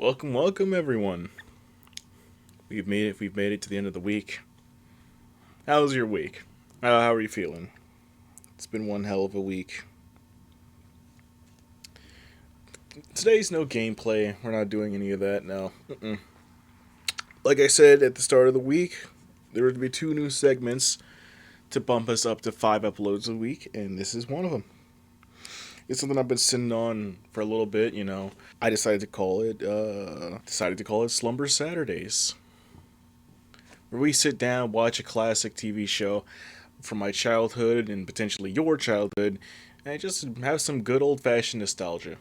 Welcome everyone. We've made it to the end of the week. How was your week? How are you feeling? It's been one hell of a week. Today's no gameplay. We're not doing any of that, no. Like I said at the start of the week, there would be 2 new segments to bump us up to 5 uploads a week, and this is one of them. It's something I've been sitting on for a little bit, I decided to call it Slumber Saturdays. Where we sit down, watch a classic TV show from my childhood and potentially your childhood, and just have some good old-fashioned nostalgia.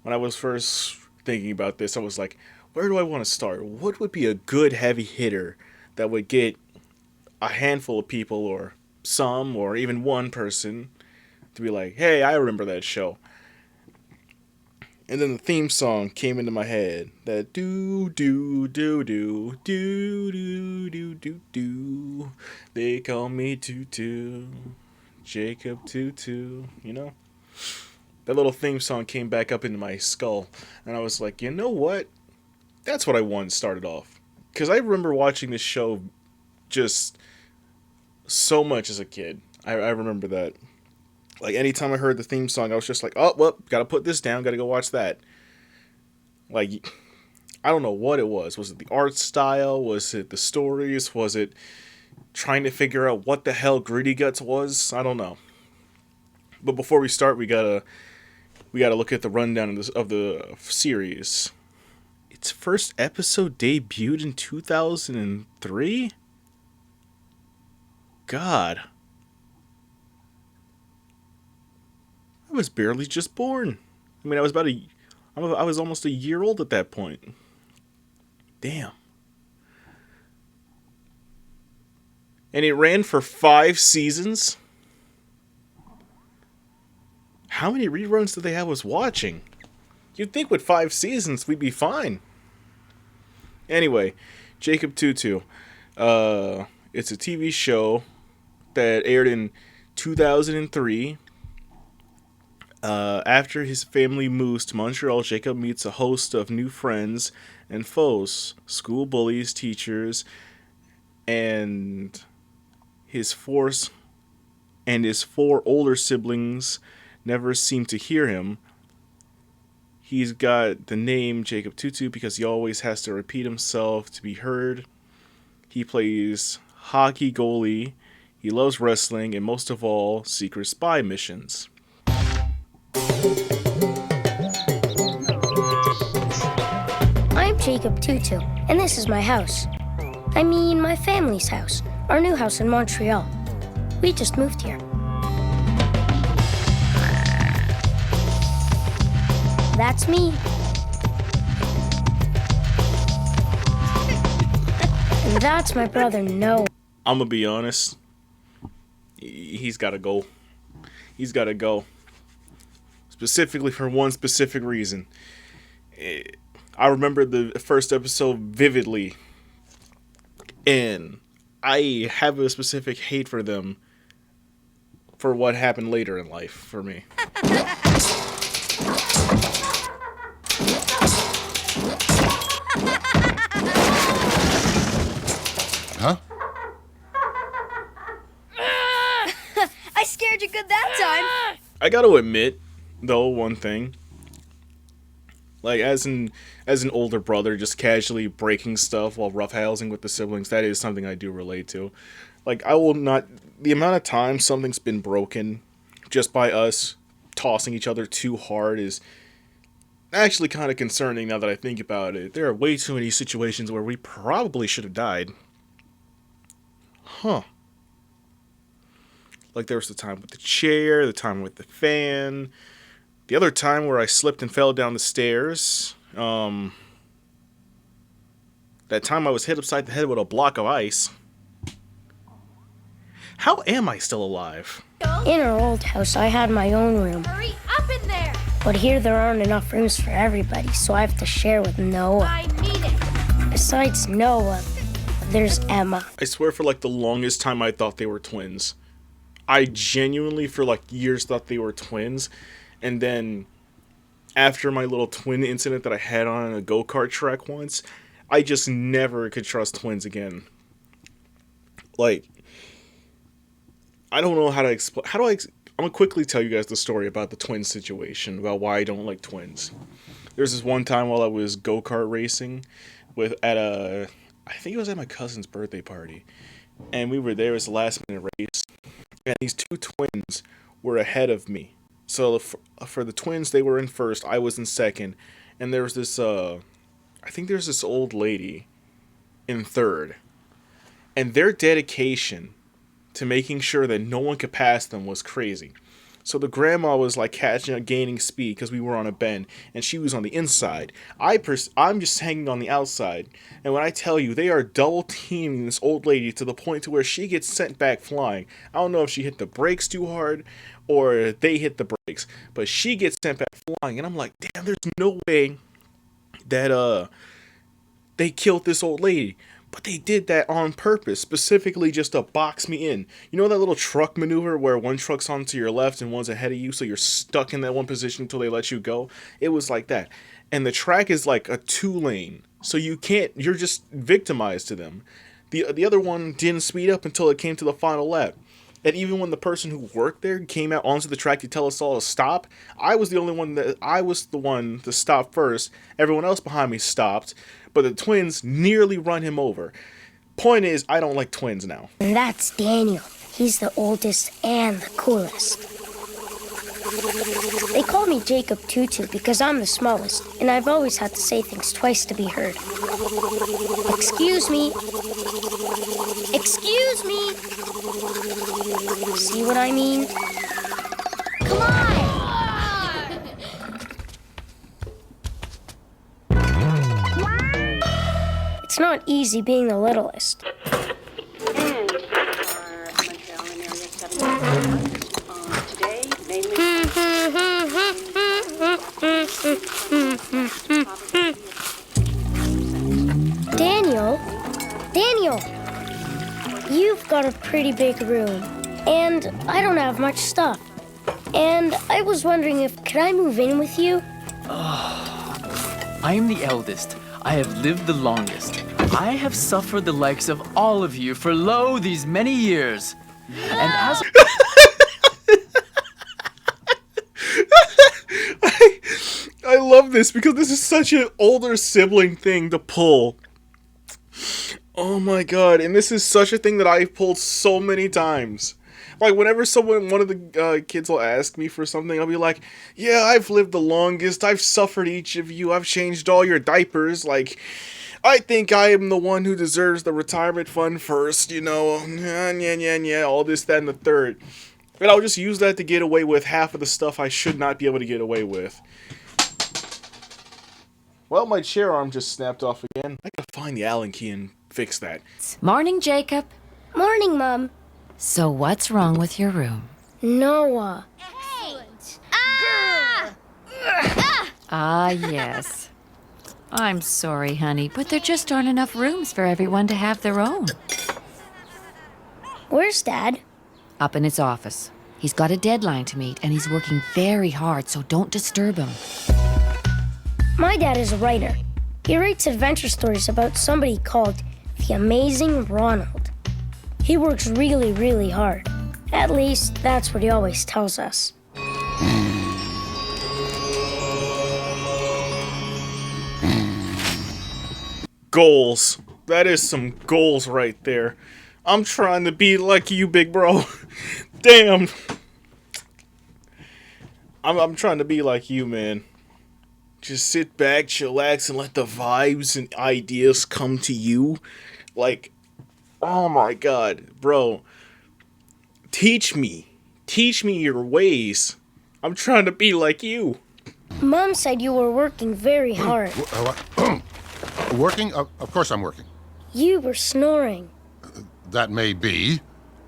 When I was first thinking about this, I was like, where do I want to start? What would be a good heavy hitter that would get a handful of people, or some, or even one person to be like, hey, I remember that show. And then the theme song came into my head. That do do do do do do do do do. They call me Tutu, Jacob Tutu. That little theme song came back up into my skull, and I was like, you know what? That's what I wanted started off. Because I remember watching this show just so much as a kid. I remember that. Like, anytime I heard the theme song, I was just like, oh, well, gotta put this down, gotta go watch that. Like, I don't know what it was. Was it the art style? Was it the stories? Was it trying to figure out what the hell Greedy Guts was? I don't know. But before we start, we gotta look at the rundown of the series. Its first episode debuted in 2003? God. I was barely just born. I mean, I was almost a year old at that point. Damn. And it ran for 5 seasons? How many reruns did they have us watching? You'd think with 5 seasons we'd be fine. Anyway, Jacob Tutu. It's a TV show that aired in 2003. After his family moves to Montreal, Jacob meets a host of new friends and foes, school bullies, teachers, and his 4 older siblings never seem to hear him. He's got the name Jacob Tutu because he always has to repeat himself to be heard. He plays hockey goalie. He loves wrestling, and most of all, secret spy missions. I'm Jacob Tutu, and this is my house. I mean, my family's house. Our new house in Montreal. We just moved here. That's me. And that's my brother, Noah. I'm gonna be honest. He's gotta go. He's gotta go. Specifically for one specific reason. I remember the first episode vividly. And I have a specific hate for them for what happened later in life for me. Huh? I scared you good that time. I gotta admit, though, one thing. Like, as an older brother, just casually breaking stuff while roughhousing with the siblings, that is something I do relate to. Like, I will not... The amount of time something's been broken just by us tossing each other too hard is actually kind of concerning now that I think about it. There are way too many situations where we probably should have died. Huh. Like, there was the time with the chair, the time with the fan... The other time where I slipped and fell down the stairs, that time I was hit upside the head with a block of ice. How am I still alive? In our old house, I had my own room. Hurry up in there! But here there aren't enough rooms for everybody, so I have to share with Noah. I need it! Besides Noah, there's Emma. I swear for like the longest time I thought they were twins. I genuinely for like years thought they were twins. And then after my little twin incident that I had on a go-kart track once, I just never could trust twins again. Like, I don't know how to explain. I'm gonna quickly tell you guys the story about the twin situation, about why I don't like twins. There's this one time while I was go-kart racing I think it was at my cousin's birthday party, and we were there. It was a last-minute race, and these two twins were ahead of me. So for the twins, they were in first. I was in second, and there was this. I think there's this old lady in third, and their dedication to making sure that no one could pass them was crazy. So the grandma was like gaining speed because we were on a bend, and she was on the inside. I'm just hanging on the outside, and when I tell you, they are double teaming this old lady to the point to where she gets sent back flying. I don't know if she hit the brakes too hard or they hit the brakes, but she gets sent back flying, and I'm like, damn, there's no way that they killed this old lady. But they did that on purpose, specifically just to box me in. You know that little truck maneuver where one truck's onto your left and one's ahead of you, so you're stuck in that one position until they let you go? It was like that. And the track is like a 2-lane, so you're just victimized to them. The other one didn't speed up until it came to the final lap. And even when the person who worked there came out onto the track to tell us all to stop, I was the one to stop first. Everyone else behind me stopped, but the twins nearly run him over. Point is, I don't like twins now. And that's Daniel. He's the oldest and the coolest. They call me Jacob Tutu because I'm the smallest, and I've always had to say things twice to be heard. Excuse me. Excuse me. See what I mean? Come on! It's not easy being the littlest. And our Montreal and Area 7 today, mainly Daniel, you've got a pretty big room, and I don't have much stuff. And I was wondering could I move in with you? I am the eldest. I have lived the longest. I have suffered the likes of all of you for lo these many years. And as I love this because this is such an older sibling thing to pull. Oh my god, and this is such a thing that I've pulled so many times. Like, whenever one of the kids will ask me for something, I'll be like, yeah, I've lived the longest, I've suffered each of you, I've changed all your diapers, like, I think I am the one who deserves the retirement fund first, you know, all this, that, and the third. And I'll just use that to get away with half of the stuff I should not be able to get away with. Well, my chair arm just snapped off again. I gotta find the Allen key and fix that. Morning, Jacob. Morning, Mom. So what's wrong with your room? Noah. Excellent. Ah! Ah, yes. I'm sorry, honey, but there just aren't enough rooms for everyone to have their own. Where's Dad? Up in his office. He's got a deadline to meet, and he's working very hard, so don't disturb him. My dad is a writer. He writes adventure stories about somebody called the Amazing Ronald. He works really, really hard. At least, that's what he always tells us. Goals. That is some goals right there. I'm trying to be like you, big bro. Damn. I'm trying to be like you, man. Just sit back, chillax, and let the vibes and ideas come to you. Like, oh my god, bro. Teach me. Teach me your ways. I'm trying to be like you. Mom said you were working very hard. Working? Of course I'm working. You were snoring. That may be,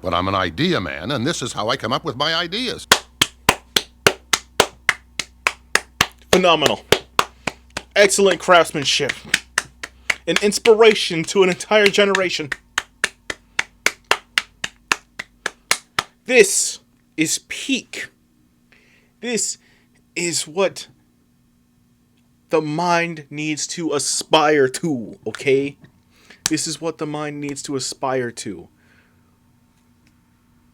but I'm an idea man, and this is how I come up with my ideas. Phenomenal. Excellent craftsmanship. An inspiration to an entire generation. This is peak. This is what the mind needs to aspire to, okay? This is what the mind needs to aspire to.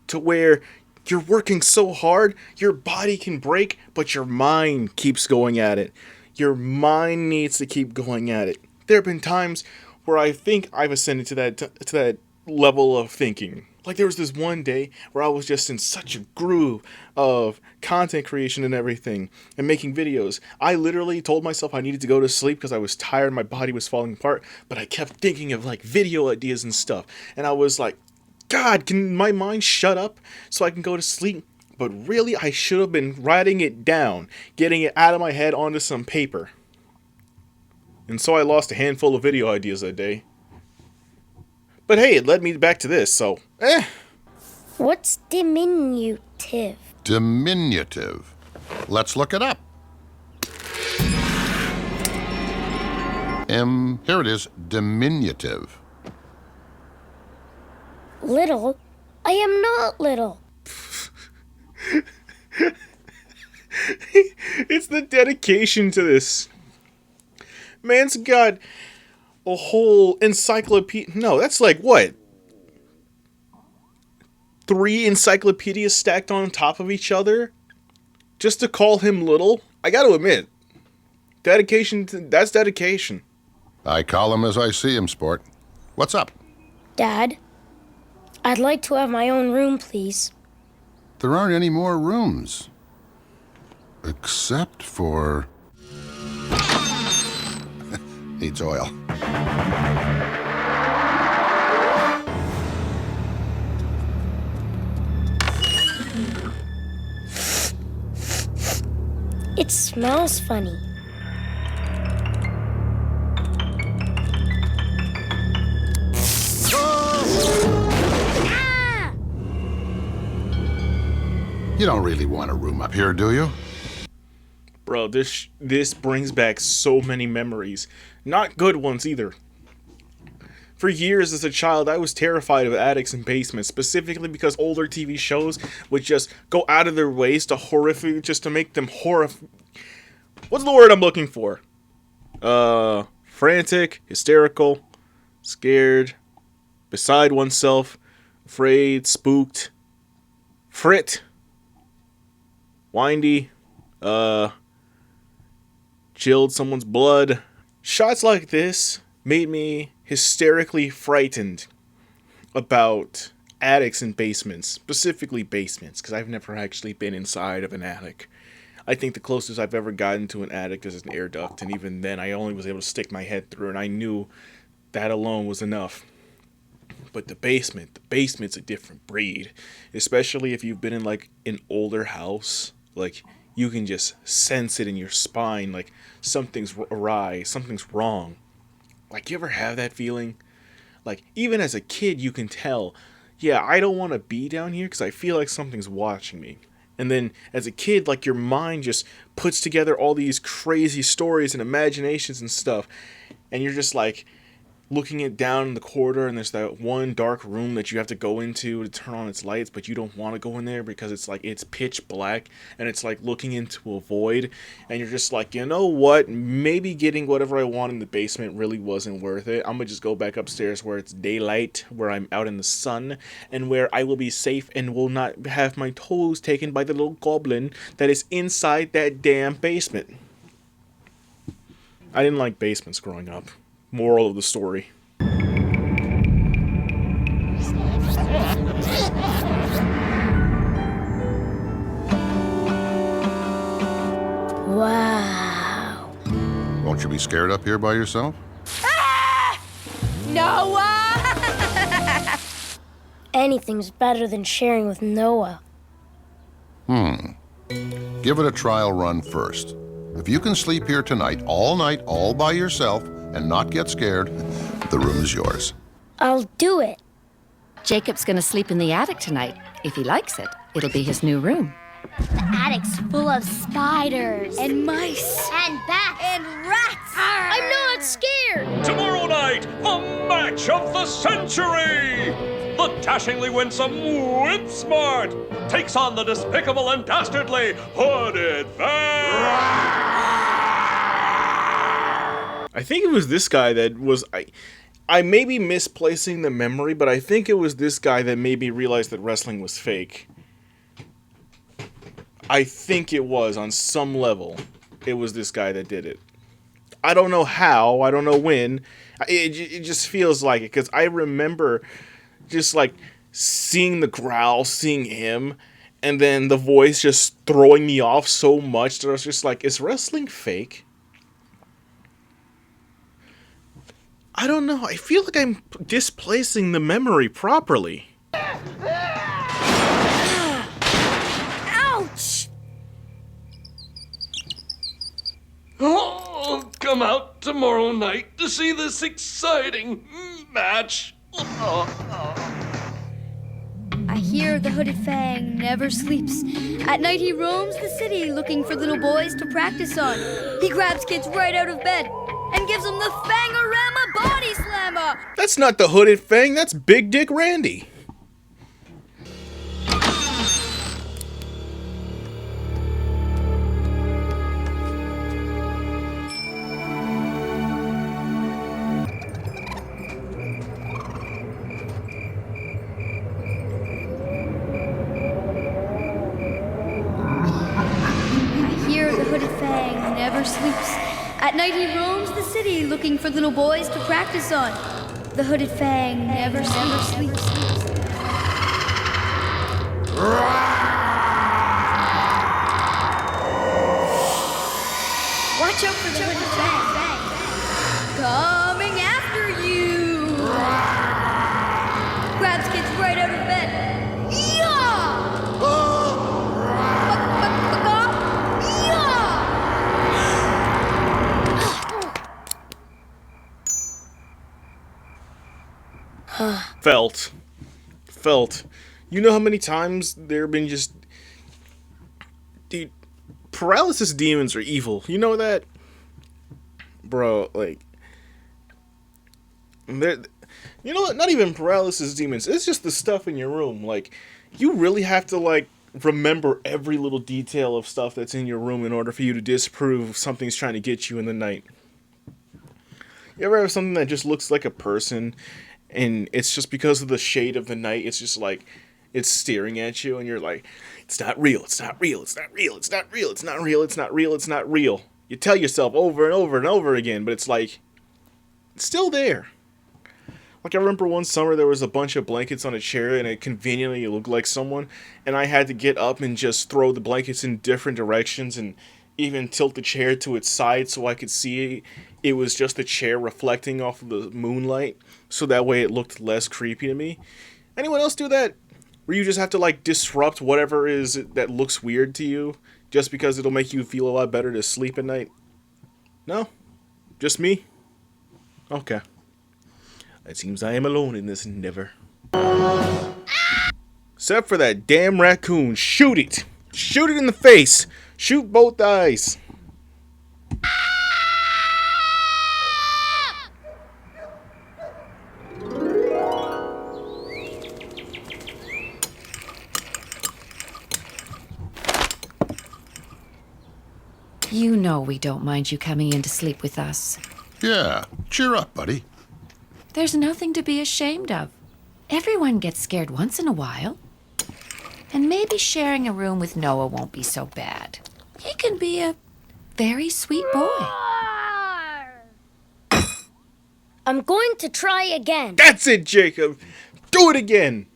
To where you're working so hard, your body can break, but your mind keeps going at it. Your mind needs to keep going at it. There have been times where I think I've ascended to that level of thinking. Like there was this one day where I was just in such a groove of content creation and everything and making videos. I literally told myself I needed to go to sleep because I was tired, my body was falling apart, but I kept thinking of like video ideas and stuff. And I was like, God, can my mind shut up so I can go to sleep? But really, I should have been writing it down, getting it out of my head onto some paper. And so I lost a handful of video ideas that day. But hey, it led me back to this, so, What's diminutive? Diminutive. Let's look it up. Here it is, diminutive. Little? I am not little. It's the dedication to this. Man's got a whole encyclopedia. No, that's like what? 3 encyclopedias stacked on top of each other? Just to call him little? I gotta admit, that's dedication. I call him as I see him, sport. What's up? Dad, I'd like to have my own room, please. There aren't any more rooms. Except for... needs oil. It smells funny. You don't really want a room up here, do you? Bro, this brings back so many memories. Not good ones either. For years as a child, I was terrified of attics and basements, specifically because older TV shows would just go out of their ways to make them What's the word I'm looking for? Frantic, hysterical, scared, beside oneself, afraid, spooked, frit, windy, chilled someone's blood. Shots like this made me hysterically frightened about attics and basements, specifically basements, because I've never actually been inside of an attic. I think the closest I've ever gotten to an attic is an air duct, and even then I only was able to stick my head through, and I knew that alone was enough. But the basement's a different breed, especially if you've been in like an older house. Like, you can just sense it in your spine, like something's awry, something's wrong. Like, you ever have that feeling? Like, even as a kid, you can tell, yeah, I don't want to be down here because I feel like something's watching me. And then, as a kid, like, your mind just puts together all these crazy stories and imaginations and stuff. And you're just, like, looking it down in the corridor, and there's that one dark room that you have to go into to turn on its lights, but you don't want to go in there because it's pitch black, and it's like looking into a void, and you're just like, you know what, maybe getting whatever I want in the basement really wasn't worth it. I'm gonna just go back upstairs where it's daylight, where I'm out in the sun, and where I will be safe and will not have my toes taken by the little goblin that is inside that damn basement. I didn't like basements growing up. Moral of the story. Wow. Won't you be scared up here by yourself? Noah! Anything's better than sharing with Noah. Give it a trial run first. If you can sleep here tonight, all by yourself, and not get scared, the room is yours. I'll do it. Jacob's gonna sleep in the attic tonight. If he likes it, it'll be his new room. The attic's full of spiders and mice and bats and rats. I'm not scared. Tomorrow night, the match of the century! The dashingly winsome Whip Smart takes on the despicable and dastardly Hooded Van! I think it was this guy that was... I may be misplacing the memory, but I think it was this guy that made me realize that wrestling was fake. I think it was, on some level, it was this guy that did it. I don't know how, I don't know when. It just feels like it, because I remember just, like, seeing the growl, seeing him, and then the voice just throwing me off so much that I was just like, is wrestling fake? I don't know. I feel like I'm displacing the memory properly. Ouch! Oh, come out tomorrow night to see this exciting match. I hear the hooded fang never sleeps. At night he roams the city looking for little boys to practice on. He grabs kids right out of bed and gives them the Fangorama Body Slammer. That's not the Hooded Fang, that's Big Dick Randy. I hear the hooded fang never sleeps. At night he roams the city looking for little boys to practice on. The hooded fang never sleeps. Watch out for the hooded fang. Coming after you. Grabs kids right out of bed. Yeah! Felt. You know how many times there have been just... Dude, paralysis demons are evil. You know that? Bro, like... You know what? Not even paralysis demons. It's just the stuff in your room. Like, you really have to, like, remember every little detail of stuff that's in your room in order for you to disprove something's trying to get you in the night. You ever have something that just looks like a person, and it's just because of the shade of the night, it's just like, it's staring at you, and you're like, it's not real, it's not real, it's not real, it's not real, it's not real, it's not real, it's not real. You tell yourself over and over and over again, but it's like, it's still there. Like, I remember one summer there was a bunch of blankets on a chair, and it conveniently looked like someone, and I had to get up and just throw the blankets in different directions, and even tilt the chair to its side so I could see it was just the chair reflecting off of the moonlight, so that way it looked less creepy to me. Anyone else do that? Where you just have to, like, disrupt whatever is that looks weird to you, just because it'll make you feel a lot better to sleep at night? No? Just me? Okay. It seems I am alone in this endeavor. Except for that damn raccoon. Shoot it! Shoot it in the face! Shoot both eyes! You know we don't mind you coming in to sleep with us. Yeah, cheer up, buddy. There's nothing to be ashamed of. Everyone gets scared once in a while. And maybe sharing a room with Noah won't be so bad. He can be a very sweet boy. I'm going to try again. That's it, Jacob! Do it again!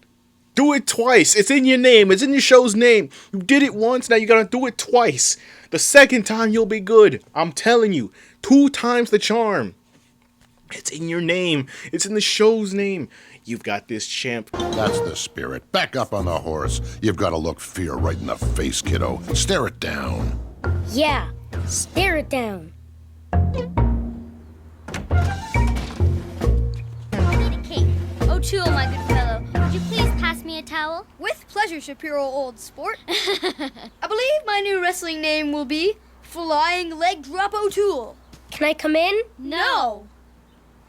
Do it twice! It's in your name, it's in your show's name. You did it once, now you gotta do it twice. The second time you'll be good. I'm telling you. 2 times the charm. It's in your name. It's in the show's name. You've got this, champ. That's the spirit. Back up on the horse. You've got to look fear right in the face, kiddo. Stare it down. Yeah, stare it down. I need a cape. O'Toole, my good fellow, would you please pass me a towel? With pleasure, Shapiro, old sport. I believe my new wrestling name will be Flying Leg Drop O'Toole. Can I come in? No,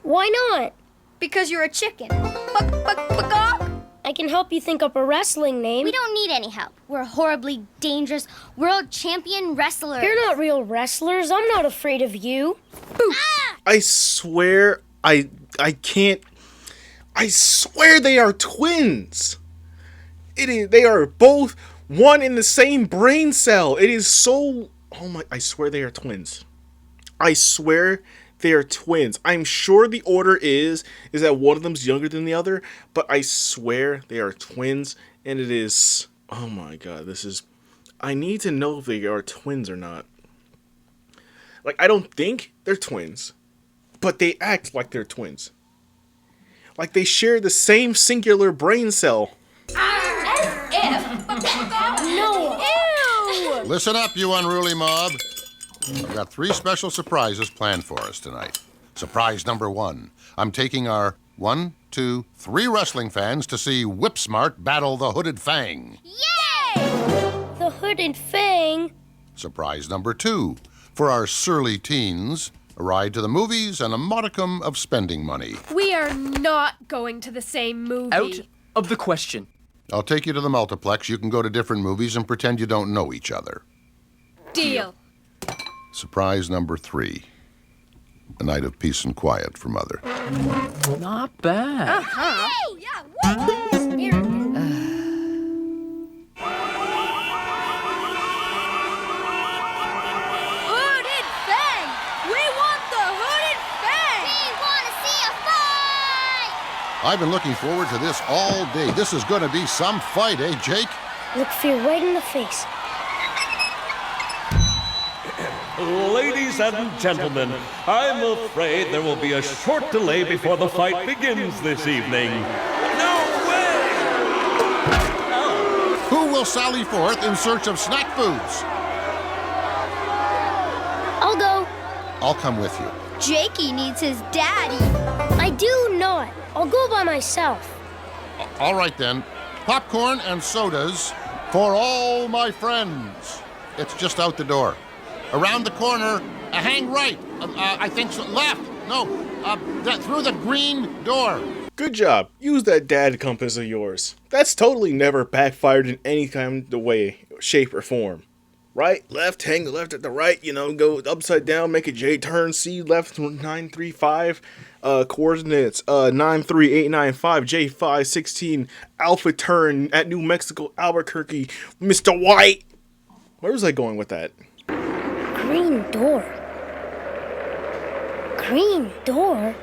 Why not? because you're a chicken. Buck, buck, buck, I can help you think up a wrestling name. We don't need any help. We're horribly dangerous world champion wrestlers. You're not real wrestlers. I'm not afraid of you. I swear, I can't. I swear they are twins. They are both one in the same brain cell. It is so. Oh my! I swear they are twins. I swear they are twins. I'm sure the order is that one of them's younger than the other, but I swear they are twins, and it is. Oh my god! This is. I need to know if they are twins or not. Like, I don't think they're twins, but they act like they're twins. Like they share the same singular brain cell. No. Ew! Listen up, you unruly mob. I've got 3 special surprises planned for us tonight. Surprise number 1. I'm taking our 1, 2, 3 wrestling fans to see Whip-Smart battle the Hooded Fang. Yay! The Hooded Fang. Surprise number 2. For our surly teens, a ride to the movies and a modicum of spending money. We are not going to the same movie. Out of the question. I'll take you to the multiplex. You can go to different movies and pretend you don't know each other. Deal. Surprise number 3. A night of peace and quiet for Mother. Not bad. Oh, yeah. Woo! Hooded Fang! We want the Hooded Fang! We want to see a fight! I've been looking forward to this all day. This is going to be some fight, eh, Jake? Look fear right in the face. Ladies and gentlemen, I'm afraid there will be a short delay before the fight begins this evening. No way! Who will sally forth in search of snack foods? I'll go. I'll come with you. Jakey needs his daddy. I do not. I'll go by myself. All right, then. Popcorn and sodas for all my friends. It's just out the door. Around the corner, hang right. I think so. Left. No, through the green door. Good job. Use that dad compass of yours. That's totally never backfired in any kind of way, shape, or form. Right, left, hang the left at the right, go upside down, make a J turn, C left 935, coordinates 93895, J5 16, alpha turn at New Mexico, Albuquerque, Mr. White. Where was I going with that? Green door. Green door?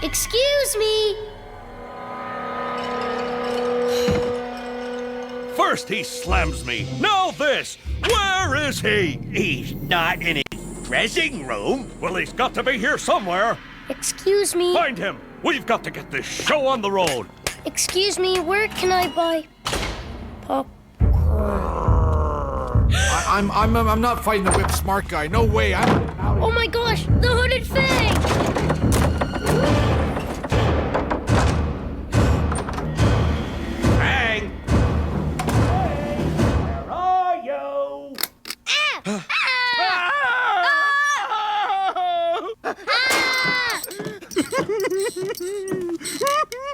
Excuse me. First he slams me, now this! Where is he? He's not in his dressing room. Well, he's got to be here somewhere. Excuse me. Find him! We've got to get this show on the road. Excuse me, where can I buy popcorn? I'm not fighting the Whip Smart guy. No way. Oh my gosh, the Hooded Fang! Bang! Where are you?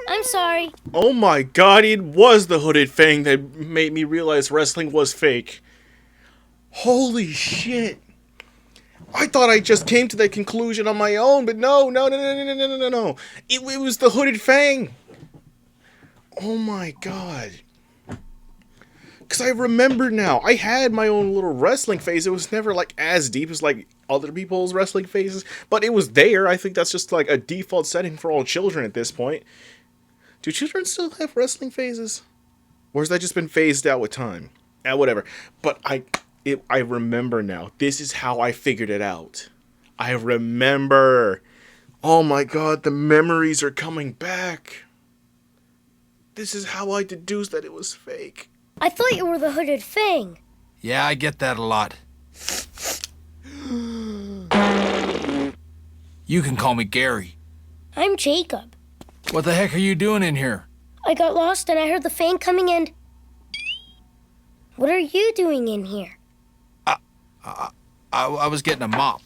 I'm sorry. Oh my god, it was the Hooded Fang that made me realize wrestling was fake. Holy shit. I thought I just came to that conclusion on my own, but no. It was the Hooded Fang. Oh my god. Because I remember now, I had my own little wrestling phase. It was never like as deep as like other people's wrestling phases, but it was there. I think that's just like a default setting for all children at this point. Do children still have wrestling phases? Or has that just been phased out with time? Whatever. But I remember now. This is how I figured it out. I remember. Oh my god, the memories are coming back. This is how I deduced that it was fake. I thought you were the Hooded Fang. Yeah, I get that a lot. You can call me Gary. I'm Jacob. What the heck are you doing in here? I got lost and I heard the Fang coming in. What are you doing in here? I was getting a mop.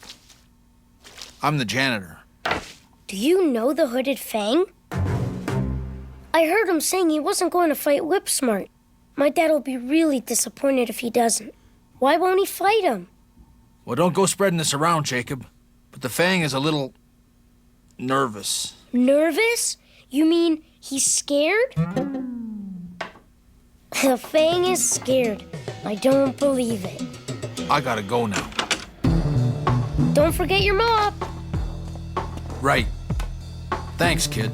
I'm the janitor. Do you know the Hooded Fang? I heard him saying he wasn't going to fight Whipsmart. My dad will be really disappointed if he doesn't. Why won't he fight him? Well, don't go spreading this around, Jacob. But the Fang is a little nervous. Nervous? You mean he's scared? The Fang is scared. I don't believe it. I gotta go now. Don't forget your mop. Right. Thanks, kid.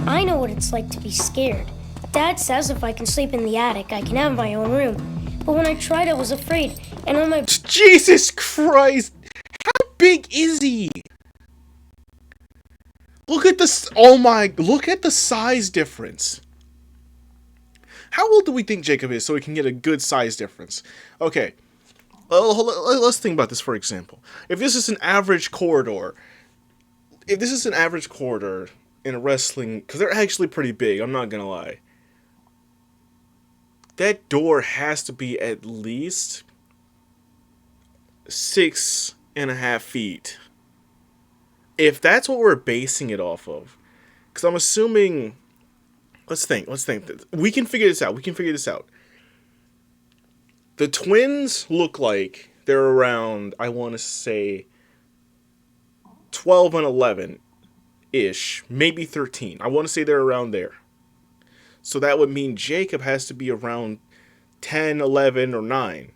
I know what it's like to be scared. Dad says if I can sleep in the attic, I can have my own room. But when I tried, I was afraid. And on my... Jesus Christ! How big is he? Look at this. Oh my. Look at the size difference. How old do we think Jacob is so we can get a good size difference? Okay. Let's think about this for example. If this is an average corridor. If this is an average corridor in a wrestling. Because they're actually pretty big. I'm not going to lie. That door has to be at least 6.5 feet. If that's what we're basing it off of. Because I'm assuming... Let's think. We can figure this out. The twins look like they're around, I want to say, 12 and 11-ish. Maybe 13. I want to say they're around there. So that would mean Jacob has to be around 10, 11, or 9.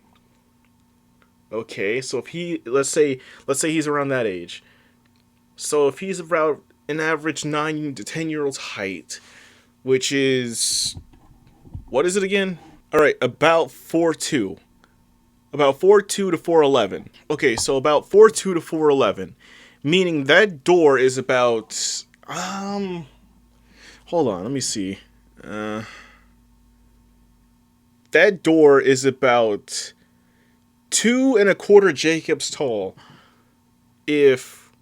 Okay, so if he, let's say he's around that age. So if he's around an average 9 to 10-year-old's height, which is, what is it again? All right, about 4'2". About 4'2 to 4'11". Okay, so about 4'2 to 4'11", meaning that door is about, hold on, let me see. That door is about 2.25 Jacobs tall, if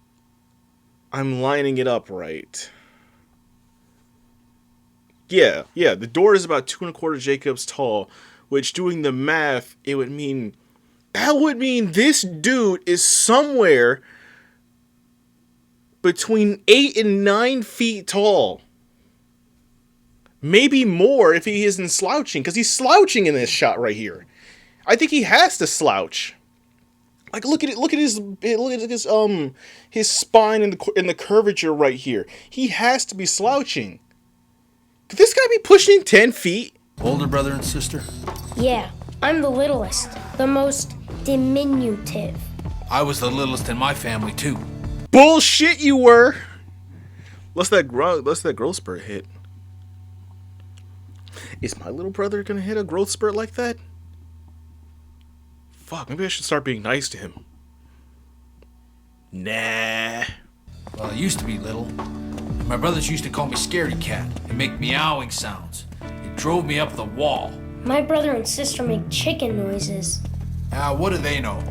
I'm lining it up right. Yeah, the door is about 2.25 Jacobs tall, which, doing the math, that would mean this dude is somewhere between 8 and 9 feet tall. Maybe more if he isn't slouching, because he's slouching in this shot right here. I think he has to slouch. Like, look at his spine and the curvature right here. He has to be slouching. Could this guy be pushing 10 feet? Older brother and sister? Yeah, I'm the littlest, the most diminutive. I was the littlest in my family, too. Bullshit, you were! Unless that growth spurt hit. Is my little brother gonna hit a growth spurt like that? Fuck, maybe I should start being nice to him. Nah. Well, I used to be little. My brothers used to call me Scaredy Cat and make meowing sounds. It drove me up the wall. My brother and sister make chicken noises. What do they know?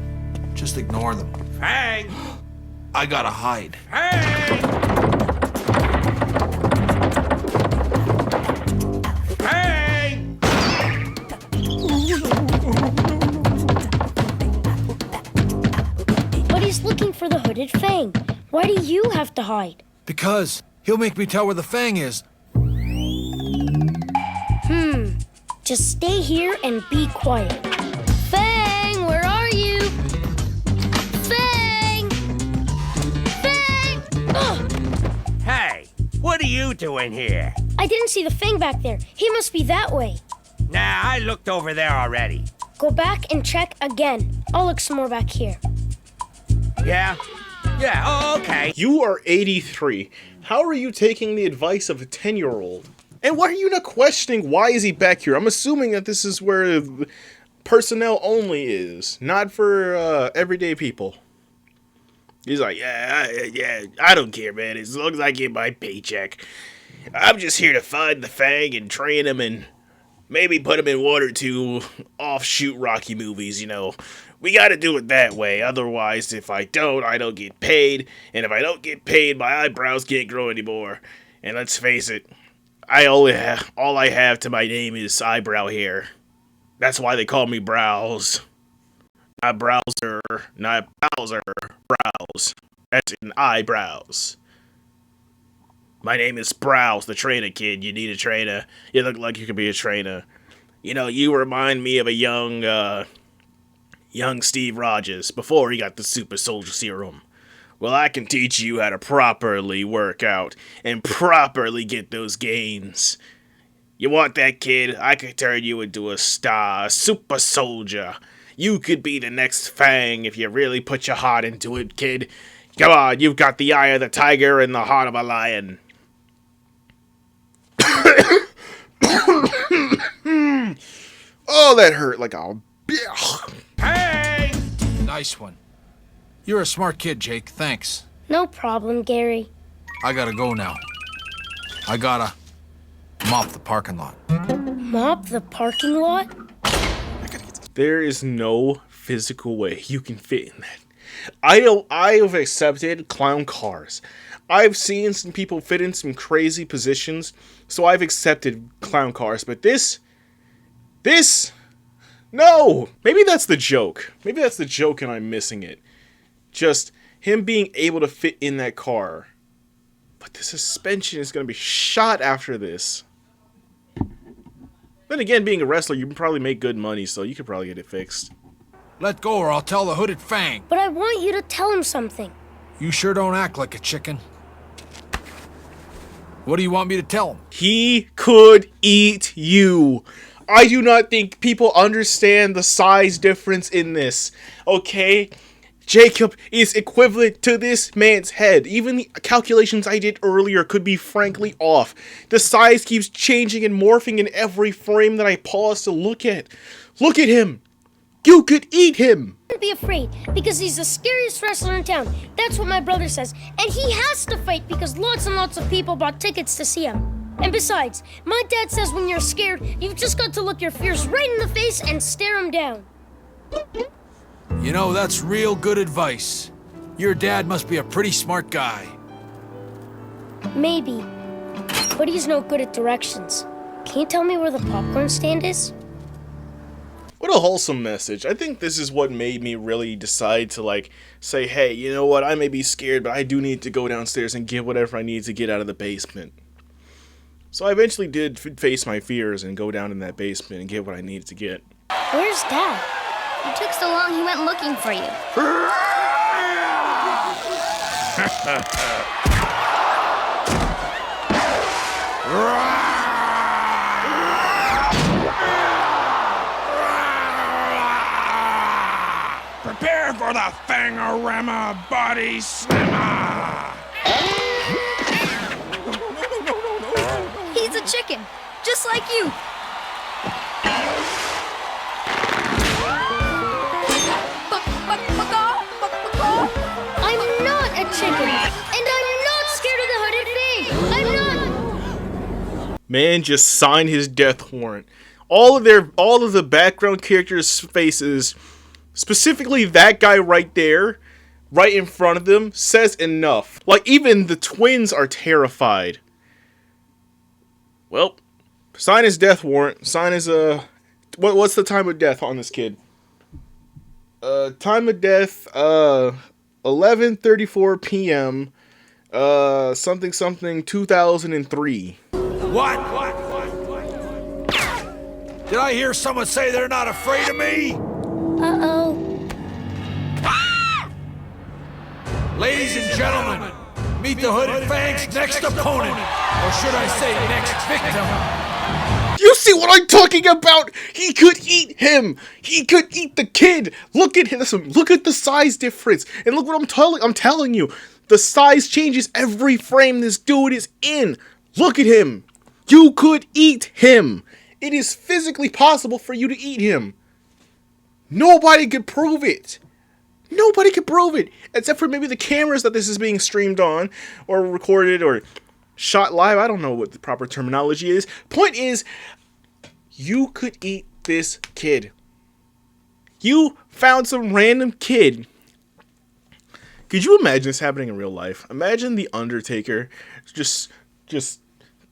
Just ignore them. Fang! I gotta hide. Fang! Fang! But he's looking for the Hooded Fang. Why do you have to hide? Because he'll make me tell where the Fang is. Just stay here and be quiet. Fang, where are you? Fang! Fang! Ugh! Hey, what are you doing here? I didn't see the Fang back there. He must be that way. Nah, I looked over there already. Go back and check again. I'll look some more back here. Yeah? Yeah, oh, okay. You are 83. How are you taking the advice of a 10-year-old? And why are you not questioning why is he back here? I'm assuming that this is where personnel only is, not for everyday people. He's like, yeah, I don't care, man. As long as I get my paycheck. I'm just here to find the Fang and train him and maybe put him in one or two offshoot Rocky movies, We gotta do it that way, otherwise if I don't get paid, and if I don't get paid, my eyebrows can't grow anymore. And let's face it, all I have to my name is eyebrow hair. That's why they call me Brows. Not Browser, not Bowser, Brows. That's in eyebrows. My name is Brows, the trainer kid. You need a trainer. You look like you could be a trainer. You know, you remind me of a young Steve Rogers before he got the super soldier serum. Well, I can teach you how to properly work out and properly get those gains. You want that, kid? I could turn you into a star, a super soldier. You could be the next Fang if you really put your heart into it, kid. Come on, you've got the eye of the tiger and the heart of a lion. Oh, that hurt like a... Hey! Nice one. You're a smart kid, Jake. Thanks. No problem, Gary. I gotta go now. I gotta mop the parking lot. Mop the parking lot? There is no physical way you can fit in that. I have accepted clown cars. I've seen some people fit in some crazy positions, so I've accepted clown cars. But this, no! Maybe that's the joke. Maybe that's the joke and I'm missing it. Just him being able to fit in that car. But the suspension is going to be shot after this. Then again, being a wrestler, you can probably make good money, so you could probably get it fixed. Let go or I'll tell the hooded Fang. But I want you to tell him something. You sure don't act like a chicken. What do you want me to tell him? He could eat you. I do not think people understand the size difference in this. Okay? Jacob is equivalent to this man's head. Even the calculations I did earlier could be frankly off. The size keeps changing and morphing in every frame that I pause to look at. Look at him. You could eat him. Don't be afraid, because he's the scariest wrestler in town. That's what my brother says. And he has to fight because lots and lots of people bought tickets to see him. And besides, my dad says when you're scared, you've just got to look your fears right in the face and stare them down. You know, that's real good advice. Your dad must be a pretty smart guy. Maybe, but he's no good at directions. Can you tell me where the popcorn stand is? What a wholesome message. I think this is what made me really decide to, say, hey, you know what, I may be scared, but I do need to go downstairs and get whatever I need to get out of the basement. So I eventually did face my fears and go down in that basement and get what I needed to get. Where's Dad? You took so long he went looking for you. Prepare for the Fangorama Body Slammer! He's a chicken, just like you. I'm not a chicken, and I'm not scared of the hooded Fang. I'm not. Man just signed his death warrant. All of the background characters' faces, specifically that guy right there, right in front of them, says enough. Like, even the twins are terrified. Well, sign his death warrant. Sign his, what's the time of death on this kid? Time of death, 11:34 p.m., something, 2003. What? Did I hear someone say they're not afraid of me? Uh-oh. Ladies and gentlemen, meet the Hooded Fang's next opponent. Or should I say next victim? You see what I'm talking about? He could eat him. He could eat the kid. Look at him. Look at the size difference. And look what I'm telling you. The size changes every frame this dude is in. Look at him. You could eat him. It is physically possible for you to eat him. Nobody could prove it. Nobody could prove it. Except for maybe the cameras that this is being streamed on, or recorded, or shot live. I don't know what the proper terminology is. Point is, you could eat this kid. You found some random kid. Could you imagine this happening in real life? Imagine the Undertaker just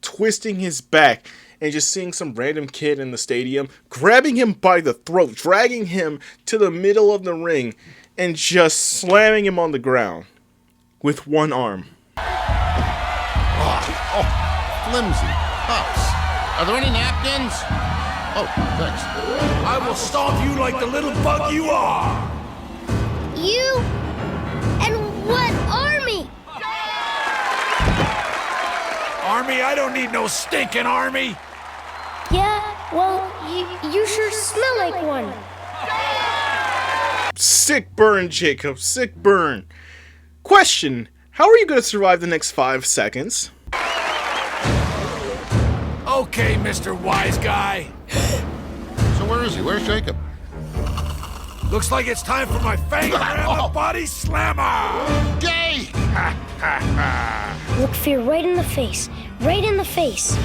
twisting his back and just seeing some random kid in the stadium, grabbing him by the throat, dragging him to the middle of the ring, and just slamming him on the ground with one arm. Flimsy cups. Are there any napkins? Oh, thanks. I will stomp you like the little bug you are. You? And what army? Army? I don't need no stinking army. Yeah, well, you sure smell like one. Sick burn, Jacob. Sick burn. Question. How are you going to survive the next 5 seconds? Okay, Mr. Wise Guy. So where is he? Where's Jacob? Looks like it's time for my Fang-a-rama body slammer. Gay! Look fear right in the face. Right in the face.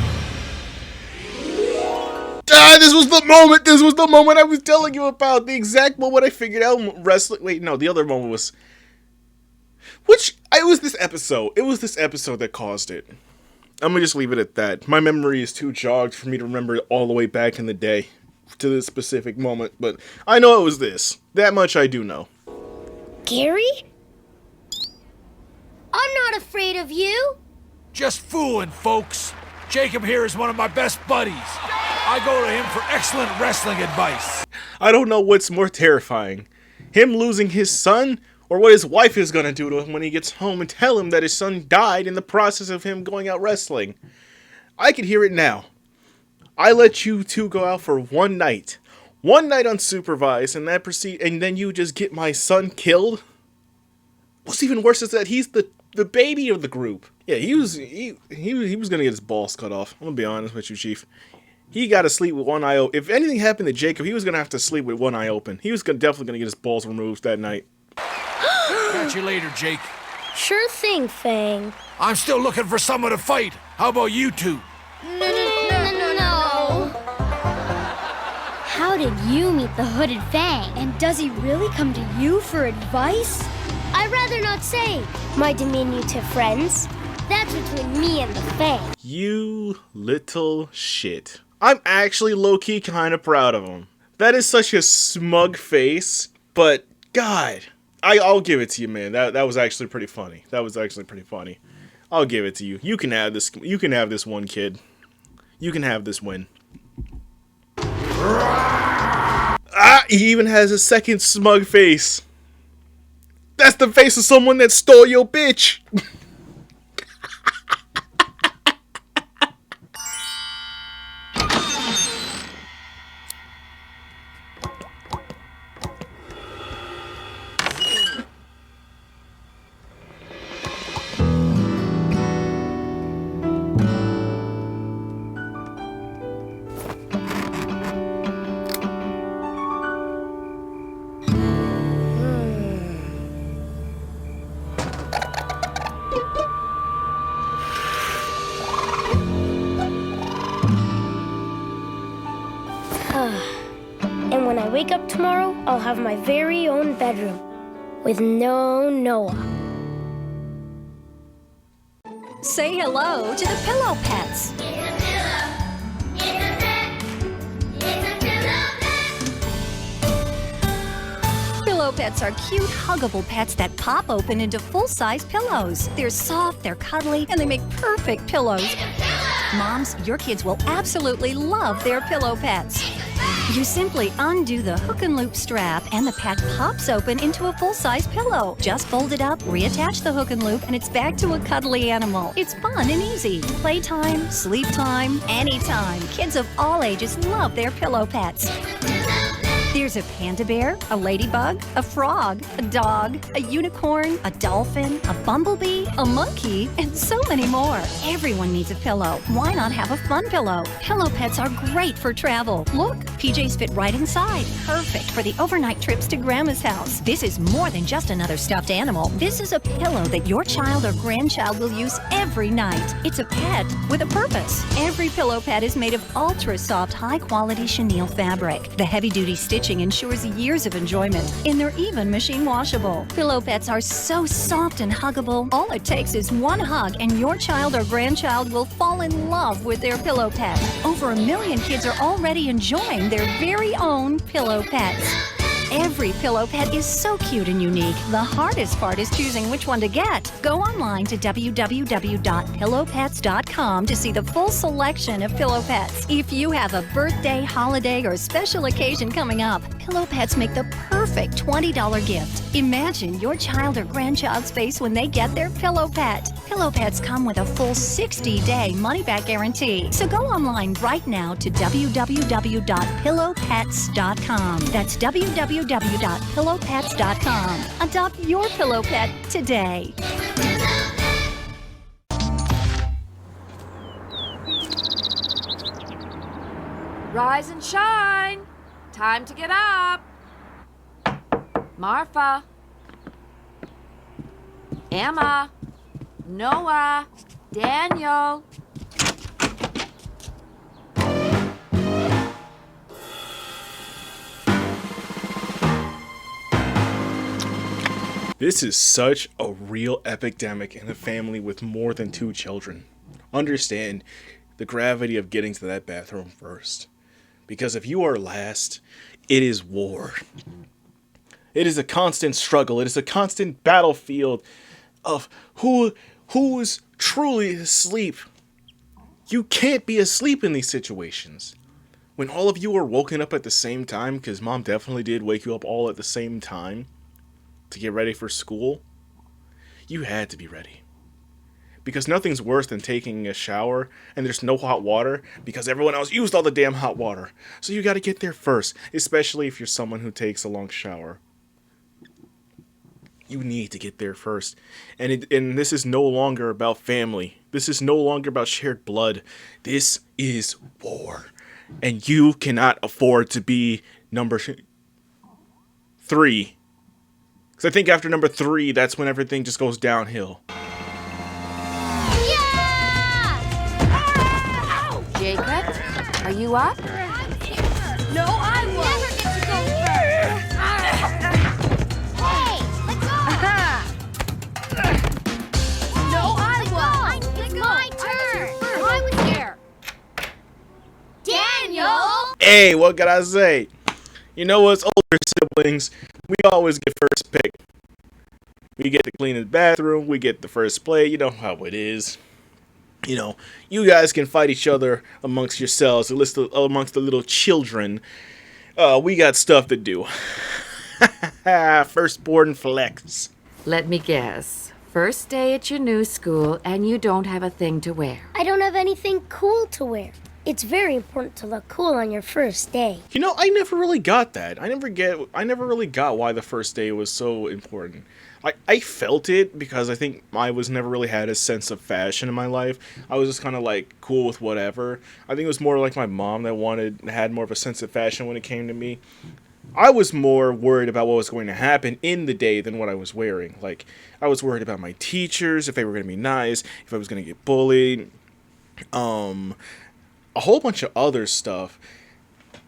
This was the moment. This was the moment I was telling you about. The exact moment I figured out wrestling. Wait, no, the other moment was... It was this episode. It was this episode that caused it. I'm gonna just leave it at that. My memory is too jogged for me to remember it all the way back in the day to this specific moment, but I know it was this. That much I do know. Gary? I'm not afraid of you. Just fooling, folks. Jacob here is one of my best buddies. I go to him for excellent wrestling advice. I don't know what's more terrifying. Him losing his son, or what his wife is gonna do to him when he gets home and tell him that his son died in the process of him going out wrestling. I can hear it now. I let you two go out for one night unsupervised, and then you just get my son killed. What's even worse is that he's the baby of the group. Yeah, he was gonna get his balls cut off. I'm gonna be honest with you, Chief. He got to sleep with one eye open. If anything happened to Jacob, he was gonna have to sleep with one eye open. He was definitely gonna get his balls removed that night. Catch you later, Jake. Sure thing, Fang. I'm still looking for someone to fight. How about you two? No. How did you meet the Hooded Fang? And does he really come to you for advice? I'd rather not say. My diminutive friends. That's between me and the Fang. You little shit. I'm actually low-key kind of proud of him. That is such a smug face, but God, I'll give it to you, man. That was actually pretty funny. I'll give it to you. You can have this. You can have this one, kid. You can have this win. He even has a second smug face. That's the face of someone that stole your bitch. And when I wake up tomorrow, I'll have my very own bedroom with no Noah. Say hello to the Pillow Pets. Pillow Pets are cute, huggable pets that pop open into full-size pillows. They're soft, they're cuddly, and they make perfect pillows. Moms, your kids will absolutely love their Pillow Pets. You simply undo the hook and loop strap and the pet pops open into a full-size pillow. Just fold it up, reattach the hook and loop, and it's back to a cuddly animal. It's fun and easy. Playtime, sleep time, anytime. Kids of all ages love their Pillow Pets. There's a panda bear, a ladybug, a frog, a dog, a unicorn, a dolphin, a bumblebee, a monkey, and so many more. Everyone needs a pillow. Why not have a fun pillow? Pillow Pets are great for travel. Look, PJs fit right inside. Perfect for the overnight trips to Grandma's house. This is more than just another stuffed animal. This is a pillow that your child or grandchild will use every night. It's a pet with a purpose. Every Pillow Pet is made of ultra-soft, high-quality chenille fabric. The heavy-duty stitching washing ensures years of enjoyment, and they're even machine washable. Pillow Pets are so soft and huggable. All it takes is one hug, and your child or grandchild will fall in love with their Pillow Pet. Over 1 million kids are already enjoying their very own Pillow Pets. Every Pillow Pet is so cute and unique. The hardest part is choosing which one to get. Go online to www.pillowpets.com to see the full selection of Pillow Pets. If you have a birthday, holiday, or special occasion coming up, Pillow Pets make the perfect $20 gift. Imagine your child or grandchild's face when they get their Pillow Pet. Pillow Pets come with a full 60-day money-back guarantee. So go online right now to www.pillowpets.com. That's www.pillowpets.com. Adopt your Pillow Pet today. Rise and shine. Time to get up. Marfa. Emma. Noah. Daniel. This is such a real epidemic in a family with more than 2 children. Understand the gravity of getting to that bathroom first. Because if you are last, it is war. It is a constant struggle. It is a constant battlefield of who's truly asleep. You can't be asleep in these situations. When all of you are woken up at the same time, because mom definitely did wake you up all at the same time to get ready for school, you had to be ready. Because nothing's worse than taking a shower and there's no hot water because everyone else used all the damn hot water. So you got to get there first, especially if you're someone who takes a long shower. You need to get there first. And this is no longer about family. This is no longer about shared blood. This is war. And you cannot afford to be number 3. Because I think after number 3, that's when everything just goes downhill. Jacob, are you up? No, I won't. Never get to go first. Hey, let's go. No, I won't. It's my turn. I was here. Daniel. Hey, what can I say? You know us older siblings, we always get first pick. We get to clean the bathroom, we get the first play, you know how it is. You know, you guys can fight each other amongst yourselves, amongst the little children. We got stuff to do. Firstborn flex. Let me guess. First day at your new school and you don't have a thing to wear. I don't have anything cool to wear. It's very important to look cool on your first day. You know, I never really got that. I never really got why the first day was so important. I felt it because I think I was never really had a sense of fashion in my life. I was just kind of like cool with whatever. I think it was more like my mom that had more of a sense of fashion when it came to me. I was more worried about what was going to happen in the day than what I was wearing. Like, I was worried about my teachers, if they were going to be nice, if I was going to get bullied, a whole bunch of other stuff.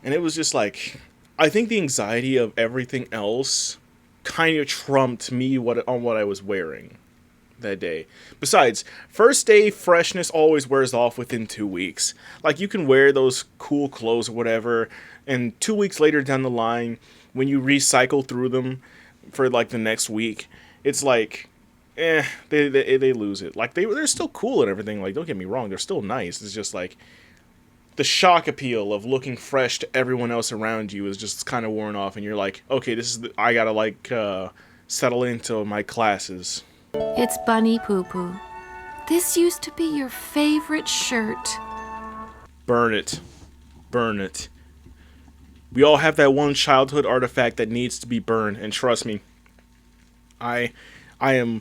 And it was just like, I think the anxiety of everything else kind of trumped me on what I was wearing that day. Besides, first day freshness always wears off within 2 weeks. Like, you can wear those cool clothes or whatever, and 2 weeks later down the line, when you recycle through them for like the next week, it's like, they lose it. Like, they're still cool and everything. Like, don't get me wrong, they're still nice. It's just like the shock appeal of looking fresh to everyone else around you is just kind of worn off, and you're like, okay, I gotta like settle into my classes. It's Bunny Poo Poo. This used to be your favorite shirt. Burn it. Burn it. We all have that one childhood artifact that needs to be burned, and trust me, I am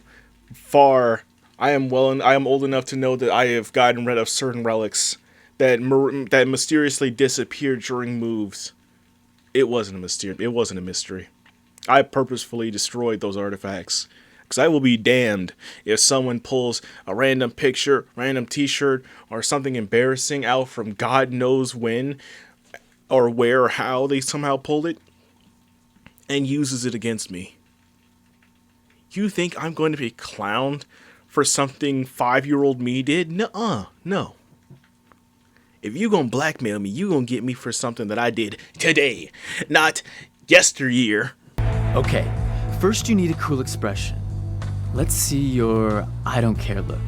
old enough to know that I have gotten rid of certain relics that mysteriously disappeared during moves. It wasn't a mystery. I purposefully destroyed those artifacts. Because I will be damned if someone pulls a random picture, random t-shirt, or something embarrassing out from God knows when, or where, or how they somehow pulled it. and uses it against me. You think I'm going to be clowned for something 5-year-old me did? Nuh-uh, no. If you gonna blackmail me, you gonna get me for something that I did today, not yesteryear. Okay, first you need a cool expression. Let's see your I don't care look.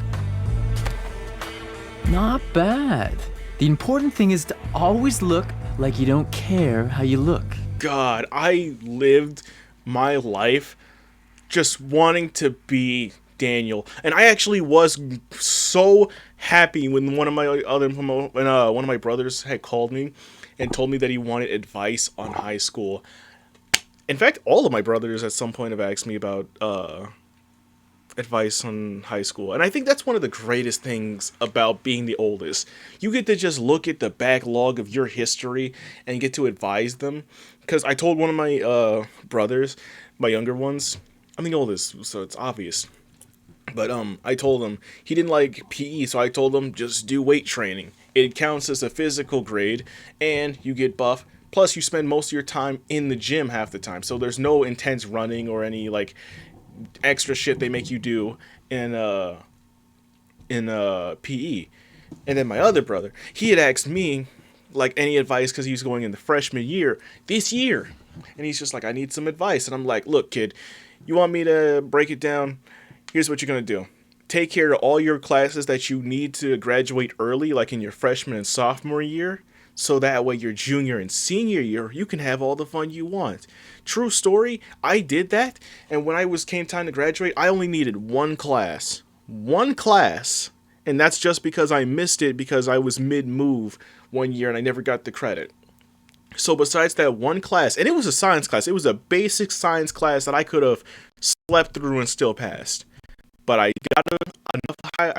Not bad. The important thing is to always look like you don't care how you look. God, I lived my life just wanting to be Daniel, and I actually was so happy when one of my brothers had called me and told me that he wanted advice on high school. In fact, all of my brothers at some point have asked me about advice on high school, and I think that's one of the greatest things about being the oldest. You get to just look at the backlog of your history and get to advise them. Because I told one of my brothers, my younger ones, I'm the oldest, so it's obvious. But I told him he didn't like PE, so I told him just do weight training. It counts as a physical grade, and you get buff. Plus, you spend most of your time in the gym half the time, so there's no intense running or any like extra shit they make you do in PE. And then my other brother, he had asked me like any advice because he was going in the freshman year this year, and he's just like, I need some advice. And I'm like, look, kid, you want me to break it down? Here's what you're gonna do. Take care of all your classes that you need to graduate early, like in your freshman and sophomore year, so that way your junior and senior year, you can have all the fun you want. True story, I did that, and when came time to graduate, I only needed one class. One class, and that's just because I missed it because I was mid-move one year and I never got the credit. So besides that one class, and it was a science class, it was a basic science class that I could have slept through and still passed. But I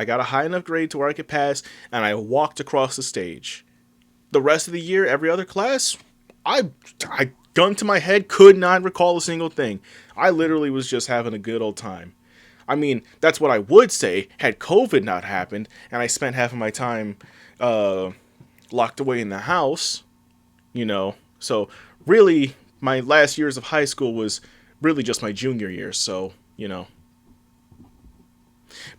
got a high enough grade to where I could pass, and I walked across the stage. The rest of the year, every other class, I gun to my head, could not recall a single thing. I literally was just having a good old time. I mean, that's what I would say had COVID not happened, and I spent half of my time locked away in the house, you know. So really, my last years of high school was really just my junior year, so, you know.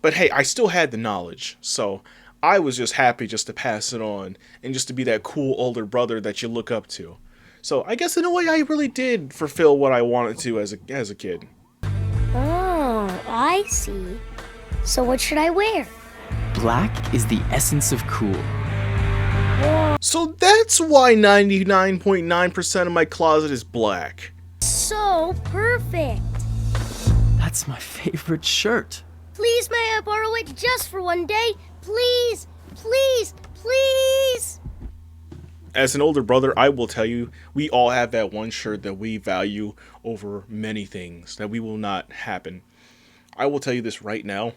But hey, I still had the knowledge, so I was just happy just to pass it on and just to be that cool older brother that you look up to. So I guess in a way I really did fulfill what I wanted to as a kid. Oh, I see. So what should I wear? Black is the essence of cool. So that's why 99.9% of my closet is black. So perfect. That's my favorite shirt. Please, may I borrow it just for one day? Please, please, please. As an older brother, I will tell you, we all have that one shirt that we value over many things, that we will not happen. I will tell you this right now.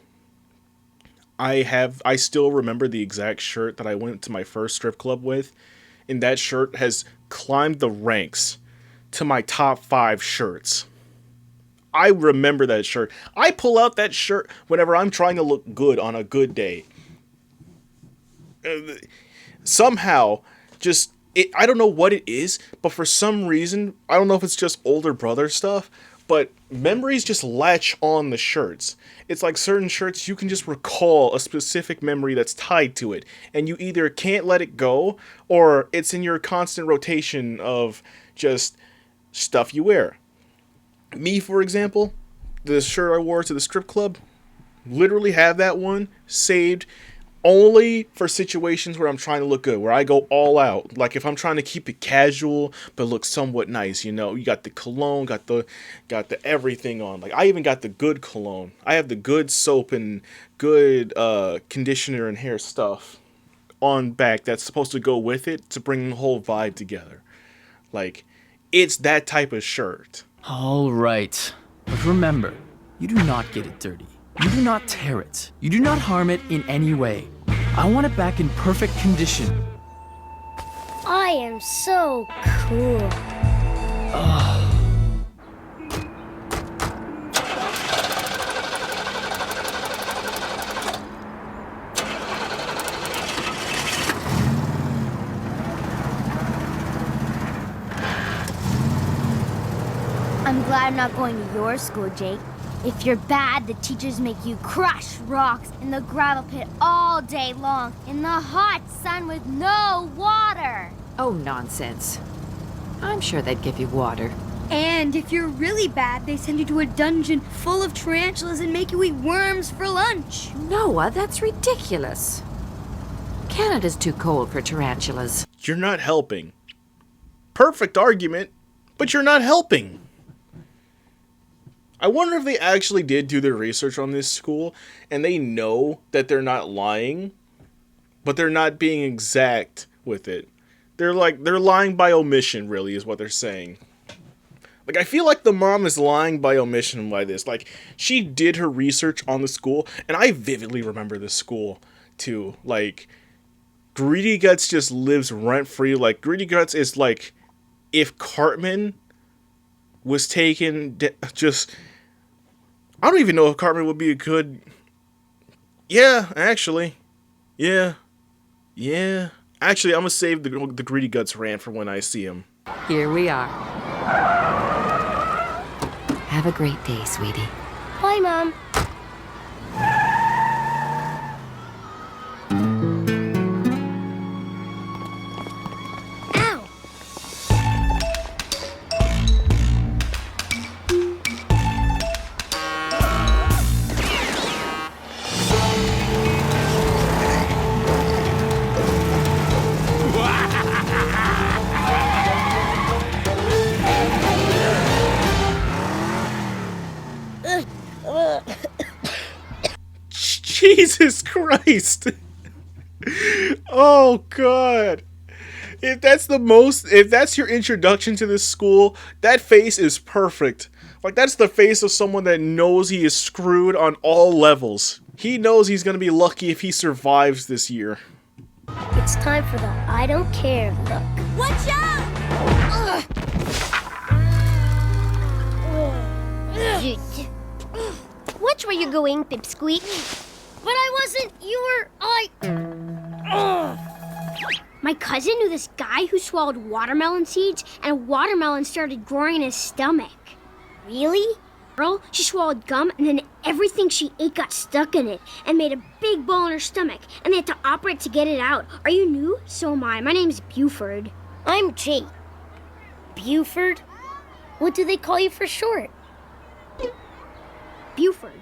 I still remember the exact shirt that I went to my first strip club with, and that shirt has climbed the ranks to my top 5 shirts. I remember that shirt. I pull out that shirt whenever I'm trying to look good on a good day. Somehow, I don't know what it is, but for some reason, I don't know if it's just older brother stuff, but memories just latch on the shirts. It's like certain shirts, you can just recall a specific memory that's tied to it, and you either can't let it go, or it's in your constant rotation of just stuff you wear. Me, for example, the shirt I wore to the strip club, literally have that one saved only for situations where I'm trying to look good, where I go all out. Like if I'm trying to keep it casual but look somewhat nice, you know, you got the cologne, got the everything on. Like I even got the good cologne. I have the good soap and good conditioner and hair stuff on back that's supposed to go with it to bring the whole vibe together. Like it's that type of shirt. All right. But remember, you do not get it dirty. You do not tear it. You do not harm it in any way. I want it back in perfect condition. I am so cool. I'm glad I'm not going to your school, Jake. If you're bad, the teachers make you crush rocks in the gravel pit all day long in the hot sun with no water. Oh, nonsense. I'm sure they'd give you water. And if you're really bad, they send you to a dungeon full of tarantulas and make you eat worms for lunch. Noah, that's ridiculous. Canada's too cold for tarantulas. You're not helping. Perfect argument, but you're not helping. I wonder if they actually did do their research on this school and they know that they're not lying, but they're not being exact with it. They're lying by omission, really, is what they're saying. Like, I feel like the mom is lying by omission by this. Like, she did her research on the school, and I vividly remember this school, too. Like, Greedy Guts just lives rent-free. Like, Greedy Guts is like, if Cartman was taken, just... I don't even know if Cartman would be a good... Yeah, actually. Yeah. Actually, I'm gonna save the Greedy Guts rant for when I see him. Here we are. Have a great day, sweetie. Bye, Mom. Ow! Jesus Christ! Oh God! If that's your introduction to this school, that face is perfect. Like, that's the face of someone that knows he is screwed on all levels. He knows he's gonna be lucky if he survives this year. It's time for the I don't care look. Watch out! Which way you going, Pipsqueak? But I wasn't. You were. My cousin knew this guy who swallowed watermelon seeds, and a watermelon started growing in his stomach. Really? Girl, she swallowed gum, and then everything she ate got stuck in it and made a big ball in her stomach, and they had to operate to get it out. Are you new? So am I. My name's Buford. I'm Jake. Buford? What do they call you for short? Buford.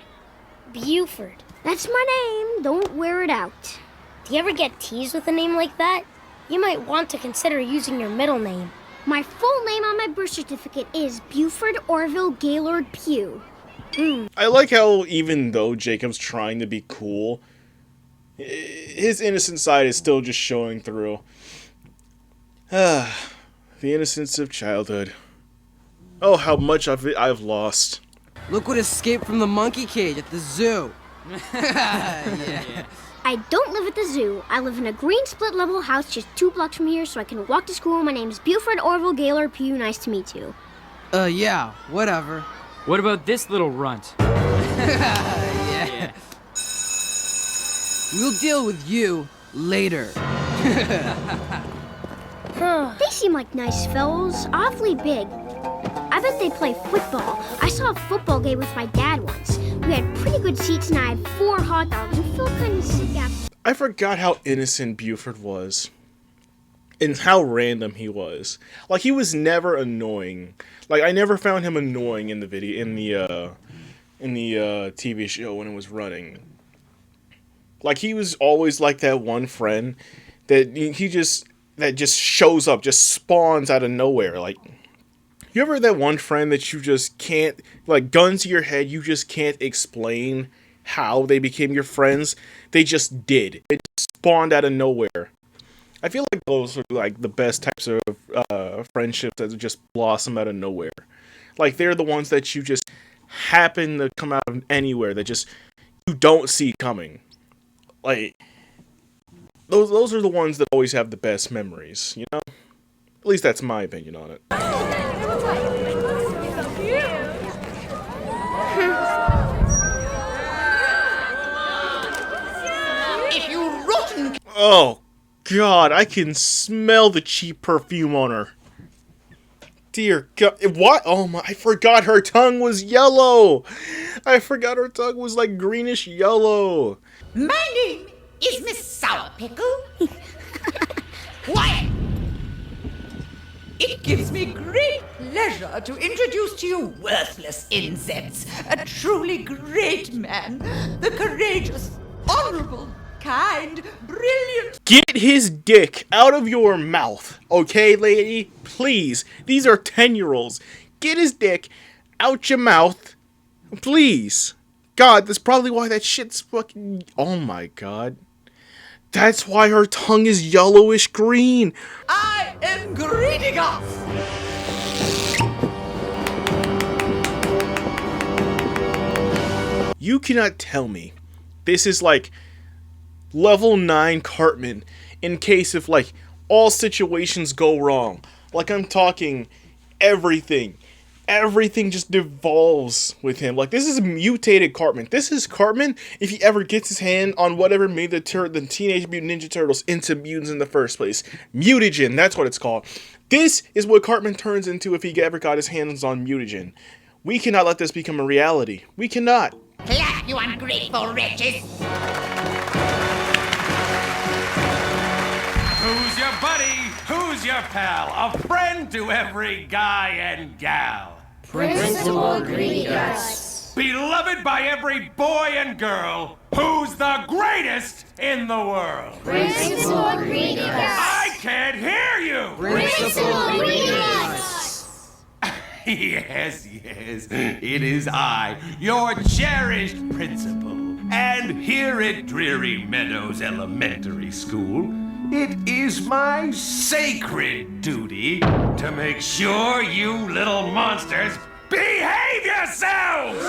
Buford. That's my name. Don't wear it out. Do you ever get teased with a name like that? You might want to consider using your middle name. My full name on my birth certificate is Buford Orville Gaylord Pugh. I like how, even though Jacob's trying to be cool, his innocent side is still just showing through. The innocence of childhood. Oh, how much of it I've lost. Look what escaped from the monkey cage at the zoo. I don't live at the zoo. I live in a green split-level house just 2 blocks from here, so I can walk to school. My name's Buford Orville Gaylord Pugh. Nice to meet you. Yeah, whatever. What about this little runt? Yeah. We'll deal with you later. They seem like nice fellows, awfully big. I bet they play football. I saw a football game with my dad once. We had pretty good seats and I had 4 hot dogs and felt kind of sick after. I forgot how innocent Buford was. And how random he was. Like, he was never annoying. Like, I never found him annoying in the video, in the TV show when it was running. Like, he was always like that one friend that that just shows up, just spawns out of nowhere. Like, you ever that one friend that you just can't, like, gun to your head, you just can't explain how they became your friends? They just did. It spawned out of nowhere. I feel like those are, like, the best types of friendships that just blossom out of nowhere. Like, they're the ones that you just happen to come out of anywhere, that just you don't see coming. Like, those are the ones that always have the best memories, you know? At least that's my opinion on it. If you rotten... Oh, God, I can smell the cheap perfume on her. Dear God, what? Oh my, I forgot her tongue was yellow. I forgot her tongue was like greenish yellow. My name is Miss Sour Pickle. Quiet! It gives me great pleasure to introduce to you worthless insects, a truly great man, the courageous, honorable, kind, brilliant... Get his dick out of your mouth, okay, lady? Please. These are 10-year-olds. Get his dick out your mouth, please. God, that's probably why that shit's fucking... Oh my God. That's why her tongue is yellowish green. I am greeting us! You cannot tell me this is like level 9 Cartman in case if like all situations go wrong. Like I'm talking everything. Everything just devolves with him. Like, this is mutated Cartman. This is Cartman if he ever gets his hand on whatever made the Teenage Mutant Ninja Turtles into mutants in the first place. Mutagen, that's what it's called. This is what Cartman turns into if he ever got his hands on mutagen. We cannot let this become a reality. We cannot. Clap, you ungrateful wretches! Who's your buddy? Who's your pal? A friend to every guy and gal. Principal Greedigus. Beloved by every boy and girl. Who's the greatest in the world? Principal Greedigus. I can't hear you! Principal Greedigus. Yes, it is I, your cherished principal. And here at Dreary Meadows Elementary School, it is my sacred duty to make sure you little monsters behave yourselves!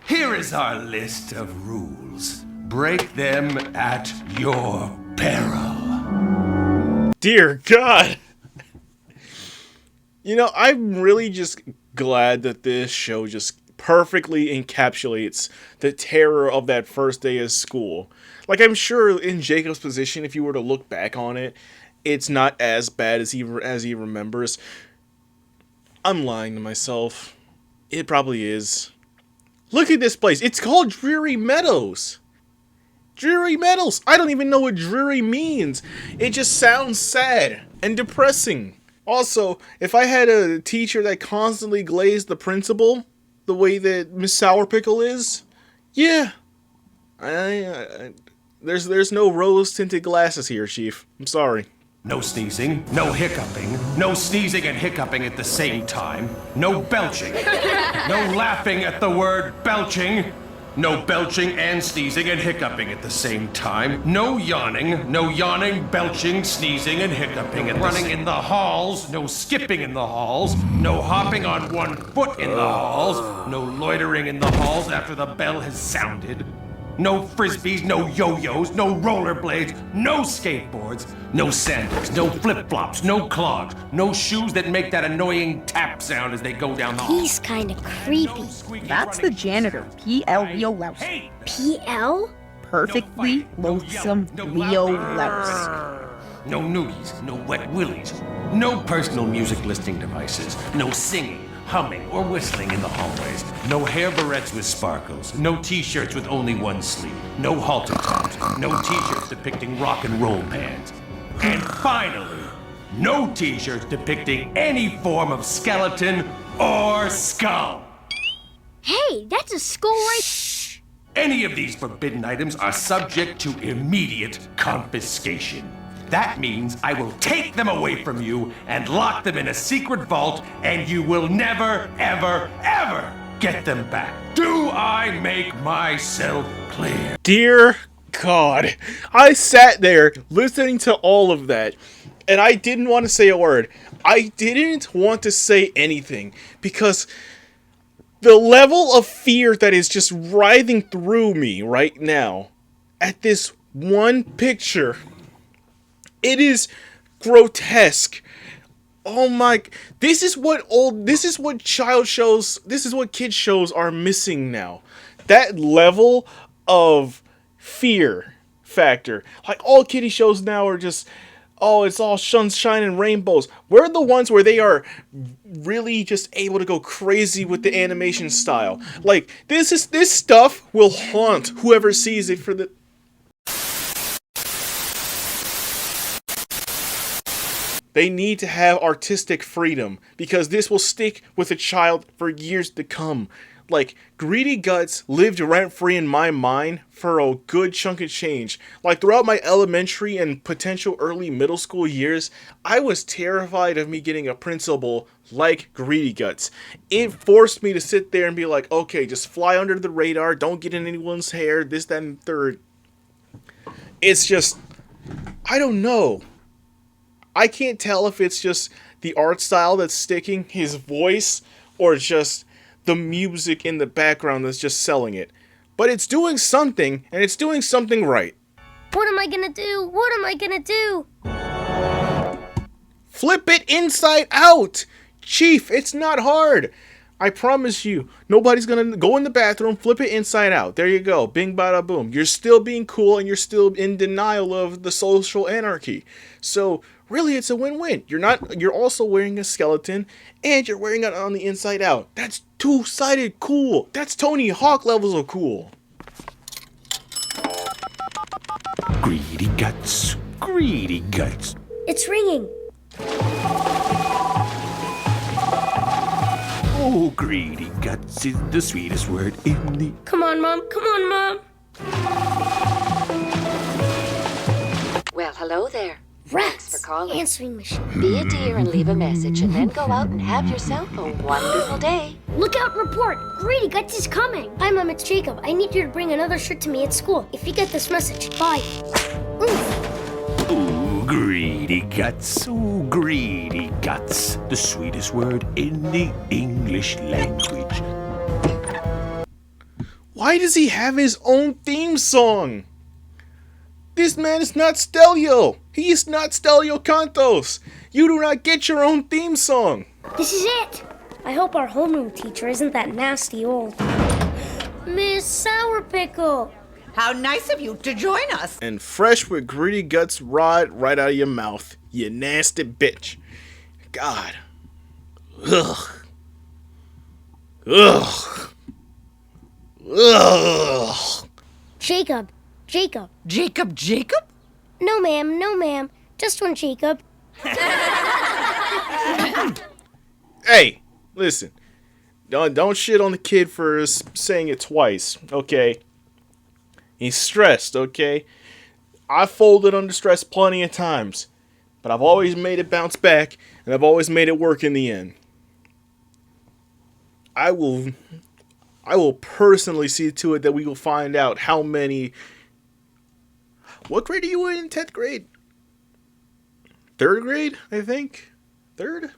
Here is our list of rules. Break them at your peril. Dear God. You know, I'm really just glad that this show just perfectly encapsulates the terror of that first day of school. Like, I'm sure in Jacob's position, if you were to look back on it, it's not as bad as he remembers. I'm lying to myself. It probably is. Look at this place. It's called Dreary Meadows. Dreary Meadows. I don't even know what dreary means. It just sounds sad and depressing. Also, if I had a teacher that constantly glazed the principal the way that Miss Sourpickle is, yeah. There's no rose-tinted glasses here, Chief. I'm sorry. No sneezing, no hiccuping, no sneezing and hiccuping at the same time, no belching, no laughing at the word belching, no belching and sneezing and hiccuping at the same time, no yawning, belching, sneezing and hiccuping and running in the halls, no skipping in the halls, no hopping on one foot in the halls, no loitering in the halls after the bell has sounded. No frisbees, no yo-yos, no rollerblades, no skateboards, no sandals, no flip-flops, no clogs, no shoes that make that annoying tap sound as they go down the hall. He's kind of creepy. That's the janitor, P.L. Leo Louse. P.L.? Perfectly loathsome Leo Louse. No nudies, no wet willies, no personal music listening devices, no singing, humming, or whistling in the hallways. No hair barrettes with sparkles. No t-shirts with only one sleeve. No halter tops. No t-shirts depicting rock and roll bands. And finally, no t-shirts depicting any form of skeleton or skull. Hey, that's a skull right... Any of these forbidden items are subject to immediate confiscation. That means I will take them away from you and lock them in a secret vault, and you will never, ever, ever get them back. Do I make myself clear? Dear God, I sat there listening to all of that, and I didn't want to say a word. I didn't want to say anything, because the level of fear that is just writhing through me right now at this one picture... It is grotesque. Oh my, this is what child shows, this is what kid shows are missing now. That level of fear factor. Like, all kiddie shows now are just, oh, it's all sunshine and rainbows. We're the ones where they are really just able to go crazy with the animation style. Like, this stuff will haunt whoever sees it for the... They need to have artistic freedom, because this will stick with a child for years to come. Like, Greedy Guts lived rent-free in my mind for a good chunk of change. Like, throughout my elementary and potential early middle school years, I was terrified of me getting a principal like Greedy Guts. It forced me to sit there and be like, okay, just fly under the radar, don't get in anyone's hair, this, that, and third. It's just, I don't know. I can't tell if it's just the art style that's sticking, his voice, or just the music in the background that's just selling it. But it's doing something, and it's doing something right. What am I gonna do? What am I gonna do? Flip it inside out! Chief, it's not hard. I promise you, nobody's gonna go in the bathroom, flip it inside out. There you go, bing bada boom. You're still being cool, and you're still in denial of the social anarchy. So, really, it's a win-win. You're also wearing a skeleton, and you're wearing it on the inside out. That's two-sided cool. That's Tony Hawk levels of cool. Greedy Guts. Greedy Guts. It's ringing. Oh, Greedy Guts is the sweetest word in the... Come on, Mom. Come on, Mom. Well, hello there. Rats. Thanks for calling. Answering machine. Be a dear and leave a message, and then go out and have yourself a wonderful day. Look out, report. Greedy Guts is coming. Hi, Mom, it's Jacob. I need you to bring another shirt to me at school. If you get this message, bye. Oof. Oh, Greedy Guts. Oh, Greedy Guts. The sweetest word in the English language. Why does he have his own theme song? This man is not Stelio. He is not Stelio Cantos. You do not get your own theme song. This is it. I hope our homeroom teacher isn't that nasty old Miss Sour Pickle. How nice of you to join us. And fresh with Greedy Guts right out of your mouth, you nasty bitch. God. Ugh. Ugh. Ugh. Jacob. Jacob? No, ma'am. No, ma'am. Just one Jacob. Hey, listen. Don't shit on the kid for saying it twice, okay? He's stressed, okay? I folded under stress plenty of times, but I've always made it bounce back, and I've always made it work in the end. I will personally see to it that we will find out how many... What grade are you in 10th grade? 3rd grade, I think? 3rd?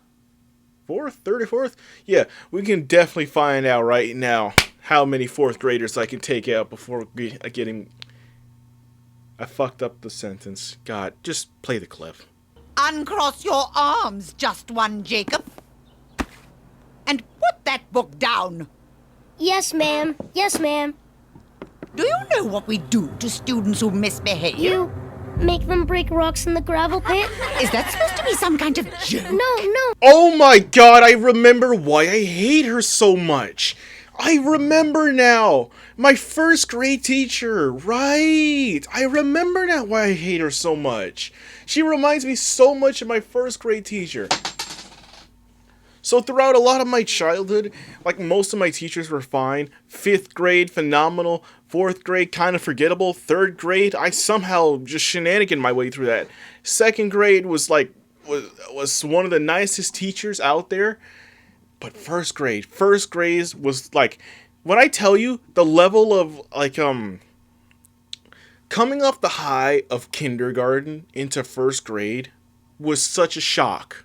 4th? 3rd or 4th? Yeah, we can definitely find out right now how many 4th graders I can take out before getting... I fucked up the sentence. God, just play the clip. Uncross your arms, just one, Jacob. And put that book down. Yes, ma'am. Yes, ma'am. Do you know what we do to students who misbehave? You make them break rocks in the gravel pit? Is that supposed to be some kind of joke? No. Oh my god, I remember why I hate her so much. I remember now. My 1st grade teacher, right. I remember now why I hate her so much. She reminds me so much of my 1st grade teacher. So throughout a lot of my childhood, like most of my teachers were fine. 5th grade, phenomenal. 4th grade, kind of forgettable. 3rd grade, I somehow just shenanigan my way through that. 2nd grade was one of the nicest teachers out there. But 1st grade was like, when I tell you the level of like coming off the high of kindergarten into 1st grade was such a shock.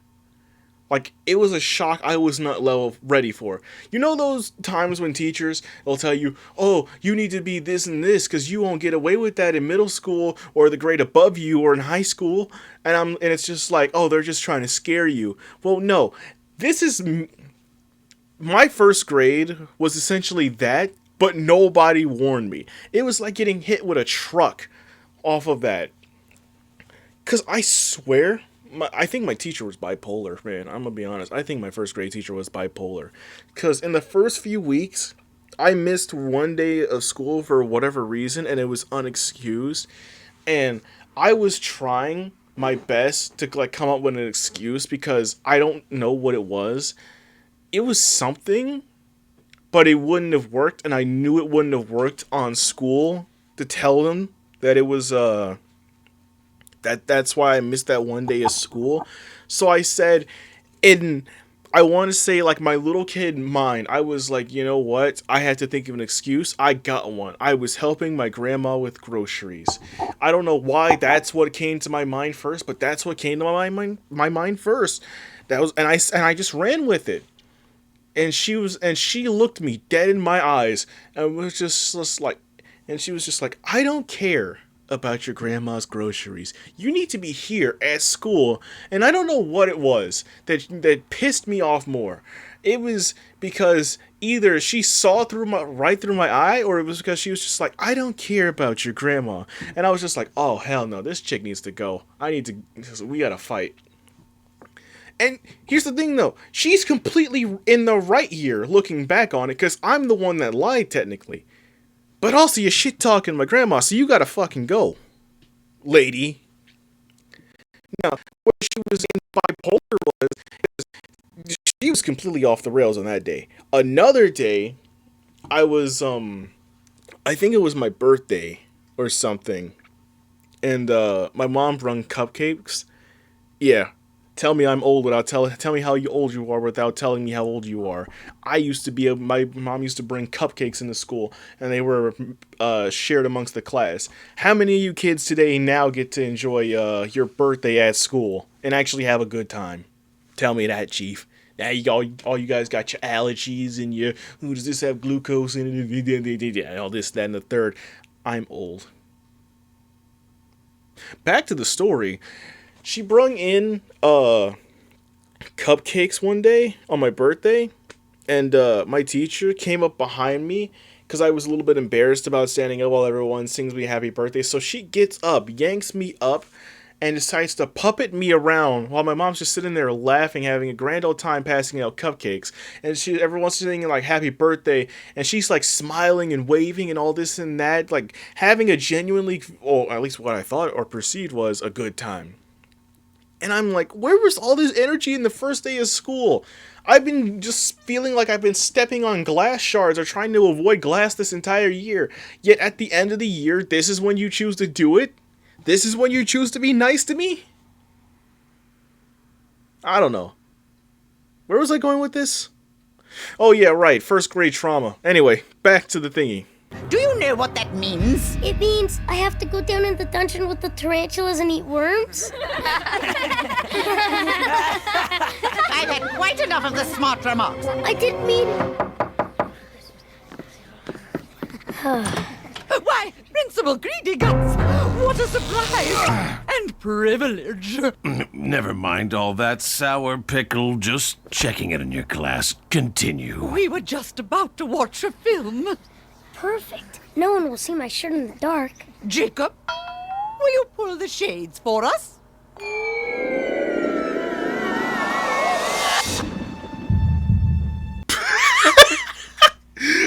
Like, it was a shock I was not ready for. You know those times when teachers will tell you, oh, you need to be this and this because you won't get away with that in middle school or the grade above you or in high school? And it's just like, oh, they're just trying to scare you. Well, no. This is... My 1st grade was essentially that, but nobody warned me. It was like getting hit with a truck off of that. Because I swear, I think my teacher was bipolar, man. I'm going to be honest. I think my first grade teacher was bipolar. Because in the first few weeks, I missed one day of school for whatever reason, and it was unexcused. And I was trying my best to like come up with an excuse because I don't know what it was. It was something, but it wouldn't have worked, and I knew it wouldn't have worked on school to tell them that it was that's why I missed that one day of school. So I said, I want to say, like, my little kid mind, I was like, you know what? I had to think of an excuse. I got one. I was helping my grandma with groceries. I don't know why that's what came to my mind first, but that's what came to my mind first. That was, and I just ran with it. And she looked me dead in my eyes and was just like, and she was just like, I don't care about your grandma's groceries. You need to be here at school. And I don't know what it was that pissed me off more. It was because either she saw right through my eye, or it was because she was just like, I don't care about your grandma. And I was just like, oh hell no, this chick needs to go. We gotta fight. And here's the thing though, she's completely in the right here looking back on it, because I'm the one that lied technically. But also, you're shit-talking my grandma, so you gotta fucking go, lady. Now, what she was in bipolar was she was completely off the rails on that day. Another day, I was, I think it was my birthday or something, and my mom brung cupcakes. Yeah. Tell me I'm old without tell me how old you are without telling me how old you are. My mom used to bring cupcakes into school, and they were shared amongst the class. How many of you kids today now get to enjoy your birthday at school and actually have a good time? Tell me that, Chief. Now all you guys got your allergies and your, who does this have glucose in it, and all this, that, and the third. I'm old. Back to the story. She brung in cupcakes one day on my birthday, and my teacher came up behind me because I was a little bit embarrassed about standing up while everyone sings me happy birthday. So she gets up, yanks me up, and decides to puppet me around while my mom's just sitting there laughing, having a grand old time passing out cupcakes. And everyone's singing like happy birthday, and she's like smiling and waving and all this and that, like having a genuinely, or at least what I thought or perceived was a good time. And I'm like, where was all this energy in the first day of school? I've been just feeling like I've been stepping on glass shards or trying to avoid glass this entire year. Yet at the end of the year, this is when you choose to do it? This is when you choose to be nice to me? I don't know. Where was I going with this? Oh yeah, right, first grade trauma. Anyway, back to the thingy. Do you know what that means? It means I have to go down in the dungeon with the tarantulas and eat worms? I've had quite enough of the smart remarks. I didn't mean... Why, Principal Greedy Guts, what a surprise and privilege. Never mind all that, sour pickle. Just checking it in your class. Continue. We were just about to watch a film. Perfect. No one will see my shirt in the dark. Jacob, will you pull the shades for us?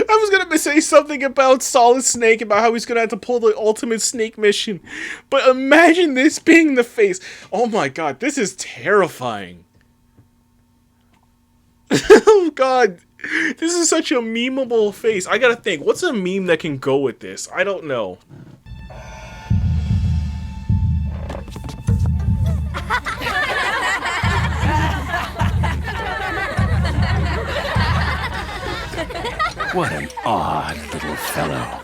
I was gonna say something about Solid Snake, about how he's gonna have to pull the ultimate snake mission. But imagine this being the face. Oh my god, this is terrifying. Oh god. This is such a memeable face. I gotta think, what's a meme that can go with this? I don't know. What an odd little fellow.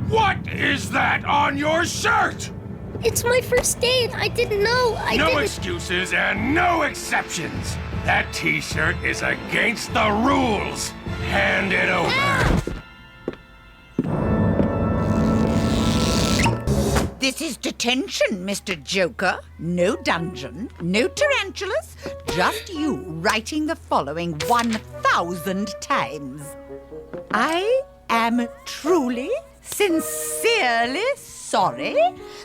What is that on your shirt? It's my first day and I didn't know. No excuses and no exceptions. That t-shirt is against the rules. Hand it over. This is detention, Mr. Joker. No dungeon, no tarantulas, just you writing the following 1,000 times. I am truly, sincerely sorry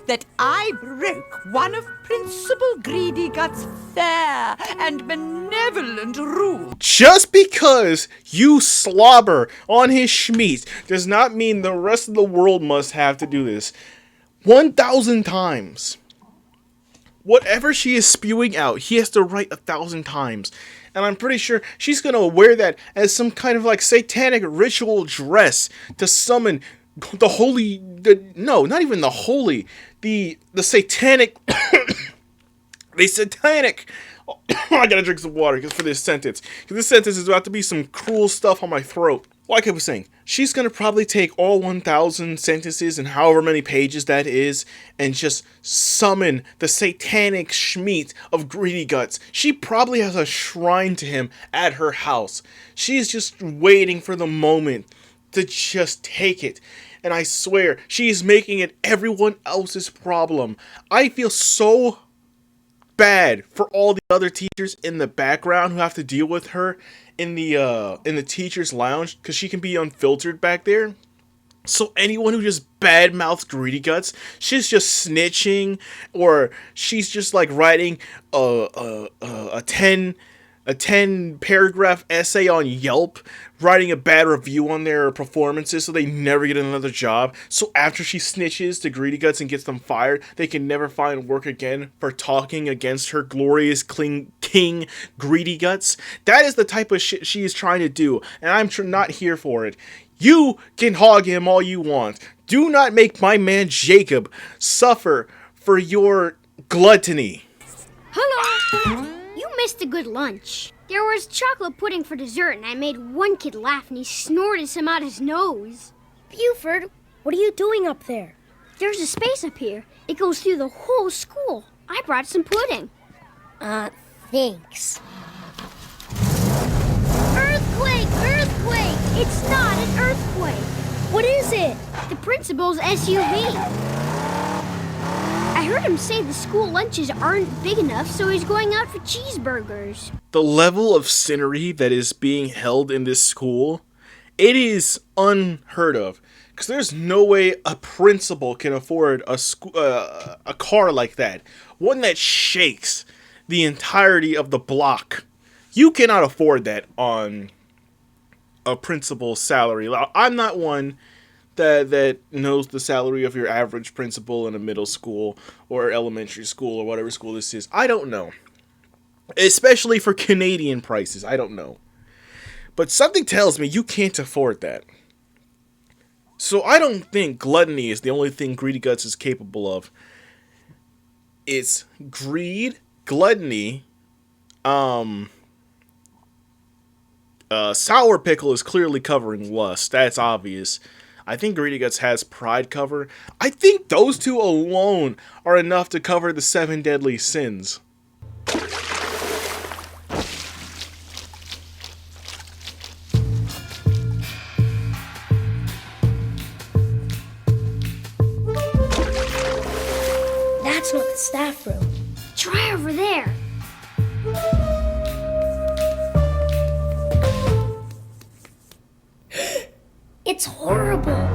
that I broke one of Principal Greedy Gut's fair and benevolent rules. Just because you slobber on his schmeat does not mean the rest of the world must have to do this 1,000 times. Whatever she is spewing out, he has to write 1,000 times. And I'm pretty sure she's going to wear that as some kind of like satanic ritual dress to summon the holy, no, not even the holy, the satanic, the satanic, I gotta drink some water for this sentence. Because this sentence is about to be some cruel stuff on my throat. Like I was saying, she's gonna probably take all 1,000 sentences and however many pages that is and just summon the satanic schmeat of Greedy Guts. She probably has a shrine to him at her house. She's just waiting for the moment to just take it. And I swear, she's making it everyone else's problem. I feel so bad for all the other teachers in the background who have to deal with her in the teacher's lounge, because she can be unfiltered back there. So anyone who just badmouths Greedy Guts, she's just snitching, or she's just like writing a 10 paragraph essay on Yelp, writing a bad review on their performances so they never get another job. So after she snitches to Greedy Guts and gets them fired, they can never find work again for talking against her glorious king Greedy Guts. That is the type of shit she is trying to do, and I'm not here for it. You can hog him all you want. Do not make my man Jacob suffer for your gluttony. Hello! You missed a good lunch. There was chocolate pudding for dessert, and I made one kid laugh, and he snorted some out his nose. Buford, what are you doing up there? There's a space up here. It goes through the whole school. I brought some pudding. Thanks. Earthquake! Earthquake! It's not an earthquake. What is it? The principal's SUV. I heard him say the school lunches aren't big enough, so he's going out for cheeseburgers. The level of scenery that is being held in this school, it is unheard of. Because there's no way a principal can afford a car like that. One that shakes the entirety of the block. You cannot afford that on a principal's salary. I'm not one that knows the salary of your average principal in a middle school or elementary school or whatever school this is. I don't know. Especially for Canadian prices. I don't know. But something tells me you can't afford that. So I don't think gluttony is the only thing Greedy Guts is capable of. It's greed, gluttony, sour pickle is clearly covering lust. That's obvious. I think Greedy Guts has pride cover. I think those two alone are enough to cover the 7 deadly sins. That's not the staff room. Try over there. It's horrible.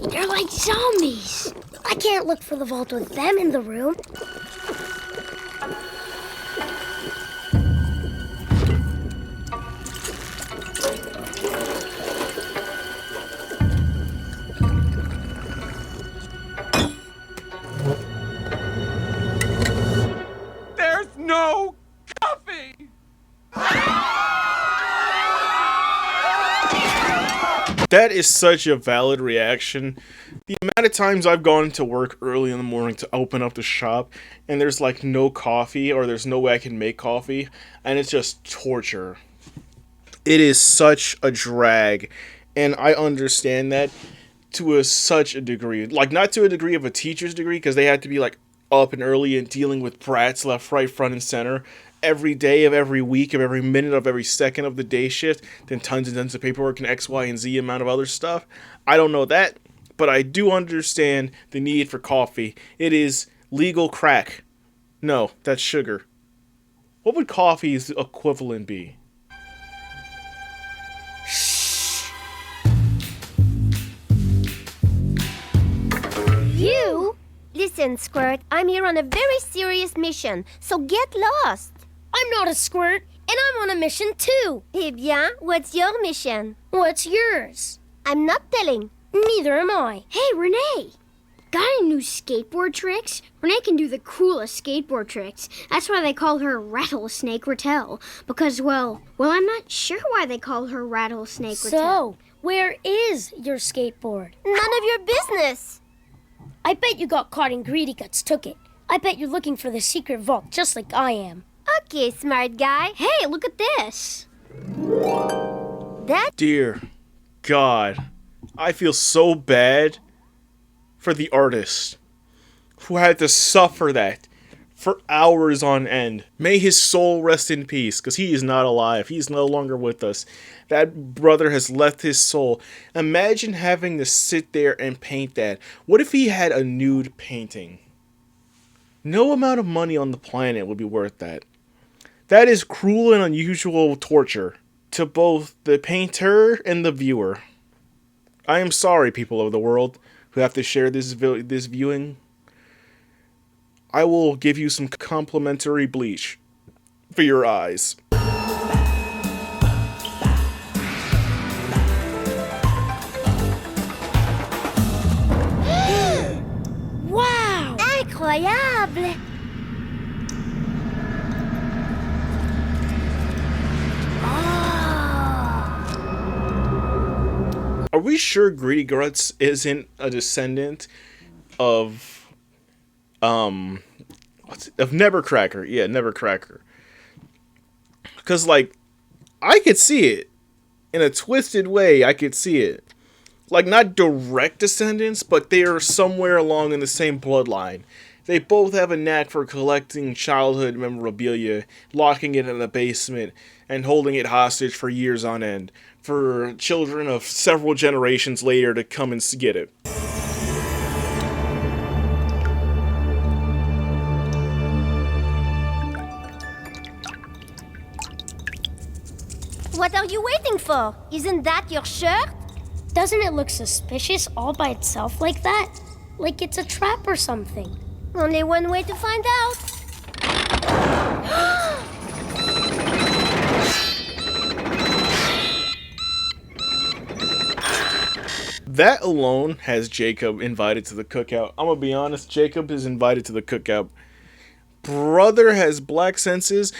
They're like zombies. I can't look for the vault with them in the room. There's no coffee! That is such a valid reaction. The amount of times I've gone to work early in the morning to open up the shop and there's like no coffee or there's no way I can make coffee and it's just torture. It is such a drag and I understand that to such a degree. Like not to a degree of a teacher's degree because they had to be like up and early and dealing with brats left, right, front, and center every day of every week of every minute of every second of the day shift, then tons and tons of paperwork and X, Y, and Z amount of other stuff. I don't know that, but but I do understand the need for coffee. It is legal crack. No, that's sugar. What would coffee's equivalent be? You? Listen, Squirt, I'm here on a very serious mission, so get lost. I'm not a squirt, and I'm on a mission too. Eh bien, what's your mission? What's yours? I'm not telling. Neither am I. Hey, Renee! Got any new skateboard tricks? Renee can do the coolest skateboard tricks. That's why they call her Rattlesnake Rattel. Because, well, I'm not sure why they call her Rattlesnake Rattel. So, where is your skateboard? None of your business. I bet you got caught and Greedy Guts took it. I bet you're looking for the secret vault just like I am. Okay, smart guy. Hey, look at this. Dear God, I feel so bad for the artist who had to suffer that for hours on end. May his soul rest in peace, because he is not alive. He's no longer with us. That brother has left his soul. Imagine having to sit there and paint that. What if he had a nude painting? No amount of money on the planet would be worth that. That is cruel and unusual torture to both the painter and the viewer. I am sorry, people of the world, who have to share this viewing. I will give you some complimentary bleach for your eyes. Wow! Incroyable! Are we sure Greedy Guts isn't a descendant of Nevercracker? Yeah, Nevercracker. Because, like, I could see it. In a twisted way, I could see it. Like, not direct descendants, but they are somewhere along in the same bloodline. They both have a knack for collecting childhood memorabilia, locking it in a basement, and holding it hostage for years on end, for children of several generations later to come and get it. What are you waiting for? Isn't that your shirt? Doesn't it look suspicious all by itself like that? Like it's a trap or something. Only one way to find out. That alone has Jacob invited to the cookout. I'm gonna be honest, Jacob is invited to the cookout. Brother has black senses,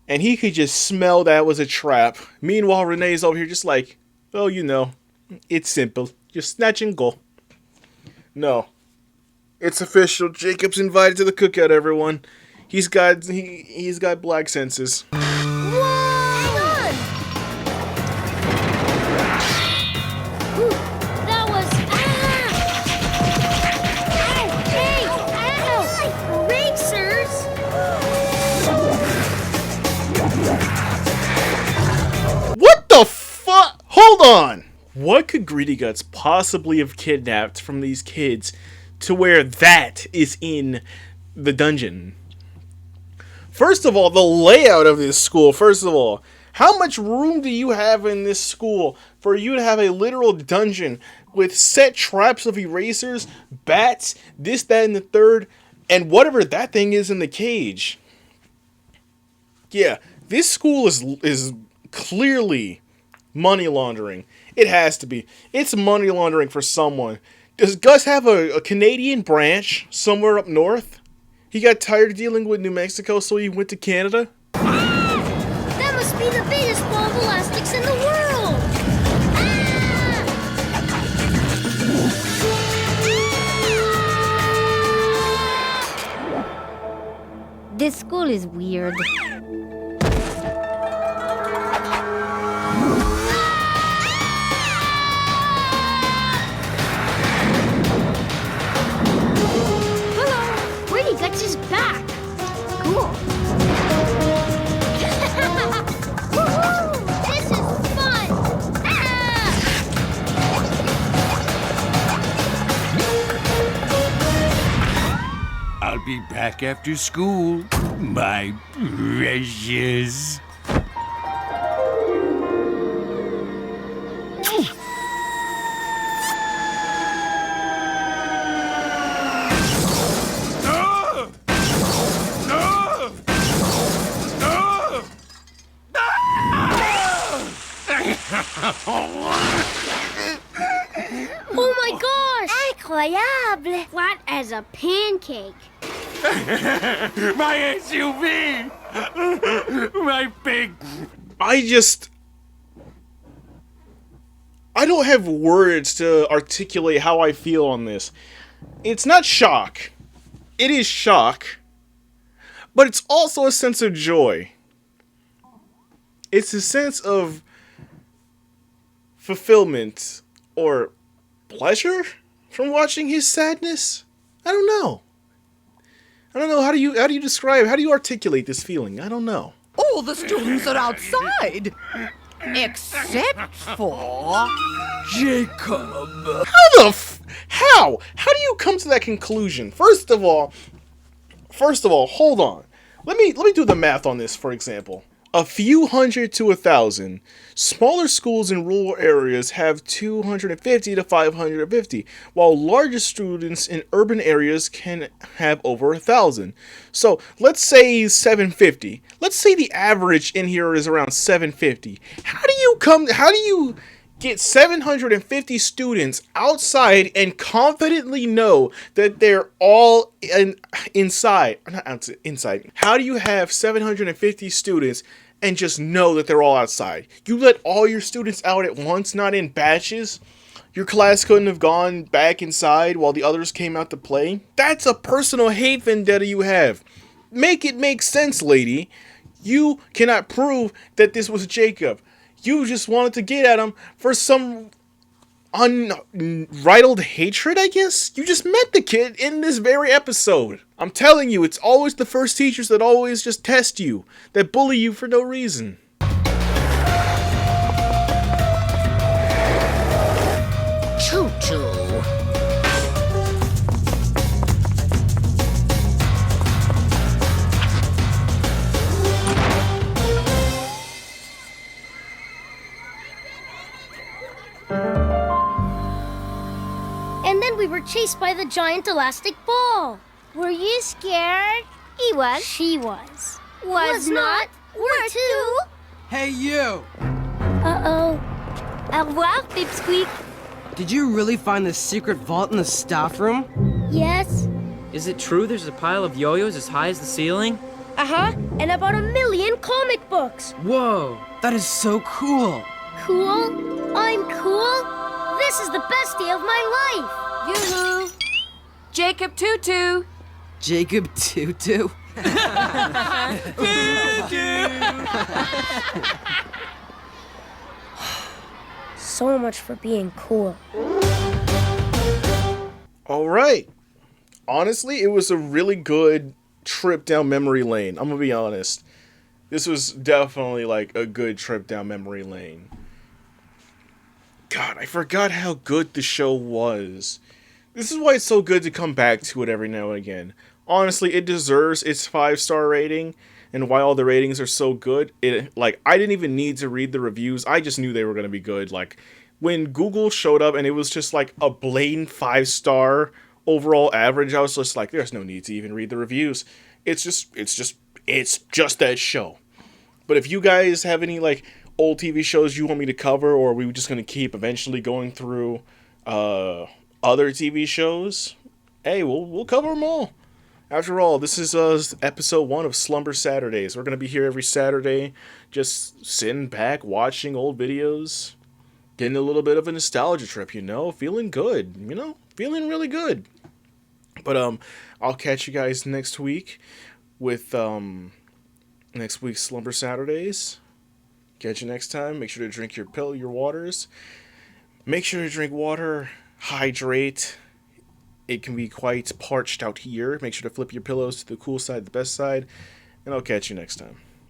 and he could just smell that was a trap. Meanwhile, Renee's over here just like, oh, you know, it's simple. Just snatch and go. No. It's official. Jacob's invited to the cookout, everyone. He's got black senses. What the fuck? Hold on! What could Greedy Guts possibly have kidnapped from these kids to where that is in the dungeon? First of all, the layout of this school. First of all, how much room do you have in this school for you to have a literal dungeon with set traps of erasers, bats, this, that, and the third, and whatever that thing is in the cage? Yeah, this school is clearly money laundering. It has to be. It's money laundering for someone. Does Gus have a Canadian branch somewhere up north? He got tired of dealing with New Mexico, so he went to Canada? That must be the biggest ball of elastics in the world! This school is weird. Guts is back. Cool. This is fun! be back after school, my precious. Oh my gosh! Incroyable! Flat as a pancake. My SUV! My big... I don't have words to articulate how I feel on this. It's not shock. It is shock. But it's also a sense of joy. It's a sense of fulfillment or pleasure from watching his sadness. I don't know. How do you describe, how do you articulate this feeling? I don't know. All the students are outside. Except for Jacob. How do you come to that conclusion? First of all, hold on. Let me do the math on this, for example. A few hundred to 1,000. Smaller schools in rural areas have 250 to 550, while larger students in urban areas can have over 1,000. So let's say 750. Let's say the average in here is around 750. How do you get 750 students outside and confidently know that they're all inside? Not inside. How do you have 750 students and just know that they're all outside? You let all your students out at once, not in batches? Your class couldn't have gone back inside while the others came out to play? That's a personal hate vendetta you have. Make it make sense, lady. You cannot prove that this was Jacob. You just wanted to get at him for some unbridled hatred, I guess? You just met the kid in this very episode. I'm telling you, it's always the first teachers that always just test you, that bully you for no reason. Choo-choo. And then we were chased by the giant elastic ball. Were you scared? He was. She was. Was not. We're two. Hey, you! Uh-oh. Au revoir, Pipsqueak. Did you really find the secret vault in the staff room? Yes. Is it true there's a pile of yo-yos as high as the ceiling? Uh-huh. And about 1 million comic books. Whoa! That is so cool. Cool? I'm cool? This is the best day of my life. Yoo-hoo! Jacob Tutu! Jacob Tutu? So much for being cool. Alright. Honestly, it was a really good trip down memory lane. I'm gonna be honest. This was definitely like a good trip down memory lane. God, I forgot how good the show was. This is why it's so good to come back to it every now and again. Honestly, it deserves its 5-star rating, and why all the ratings are so good, I didn't even need to read the reviews. I just knew they were going to be good. Like, when Google showed up and it was just like a blatant 5-star overall average, I was just like, there's no need to even read the reviews. It's just that show. But if you guys have any like old TV shows you want me to cover, or are we just going to keep eventually going through other TV shows, hey, we'll cover them all. After all, this is episode 1 of Slumber Saturdays. We're going to be here every Saturday, just sitting back, watching old videos, getting a little bit of a nostalgia trip, feeling good, feeling really good. But I'll catch you guys next week with next week's Slumber Saturdays. Catch you next time. Make sure to drink your waters. Make sure to drink water, hydrate. It can be quite parched out here. Make sure to flip your pillows to the cool side, the best side, and I'll catch you next time.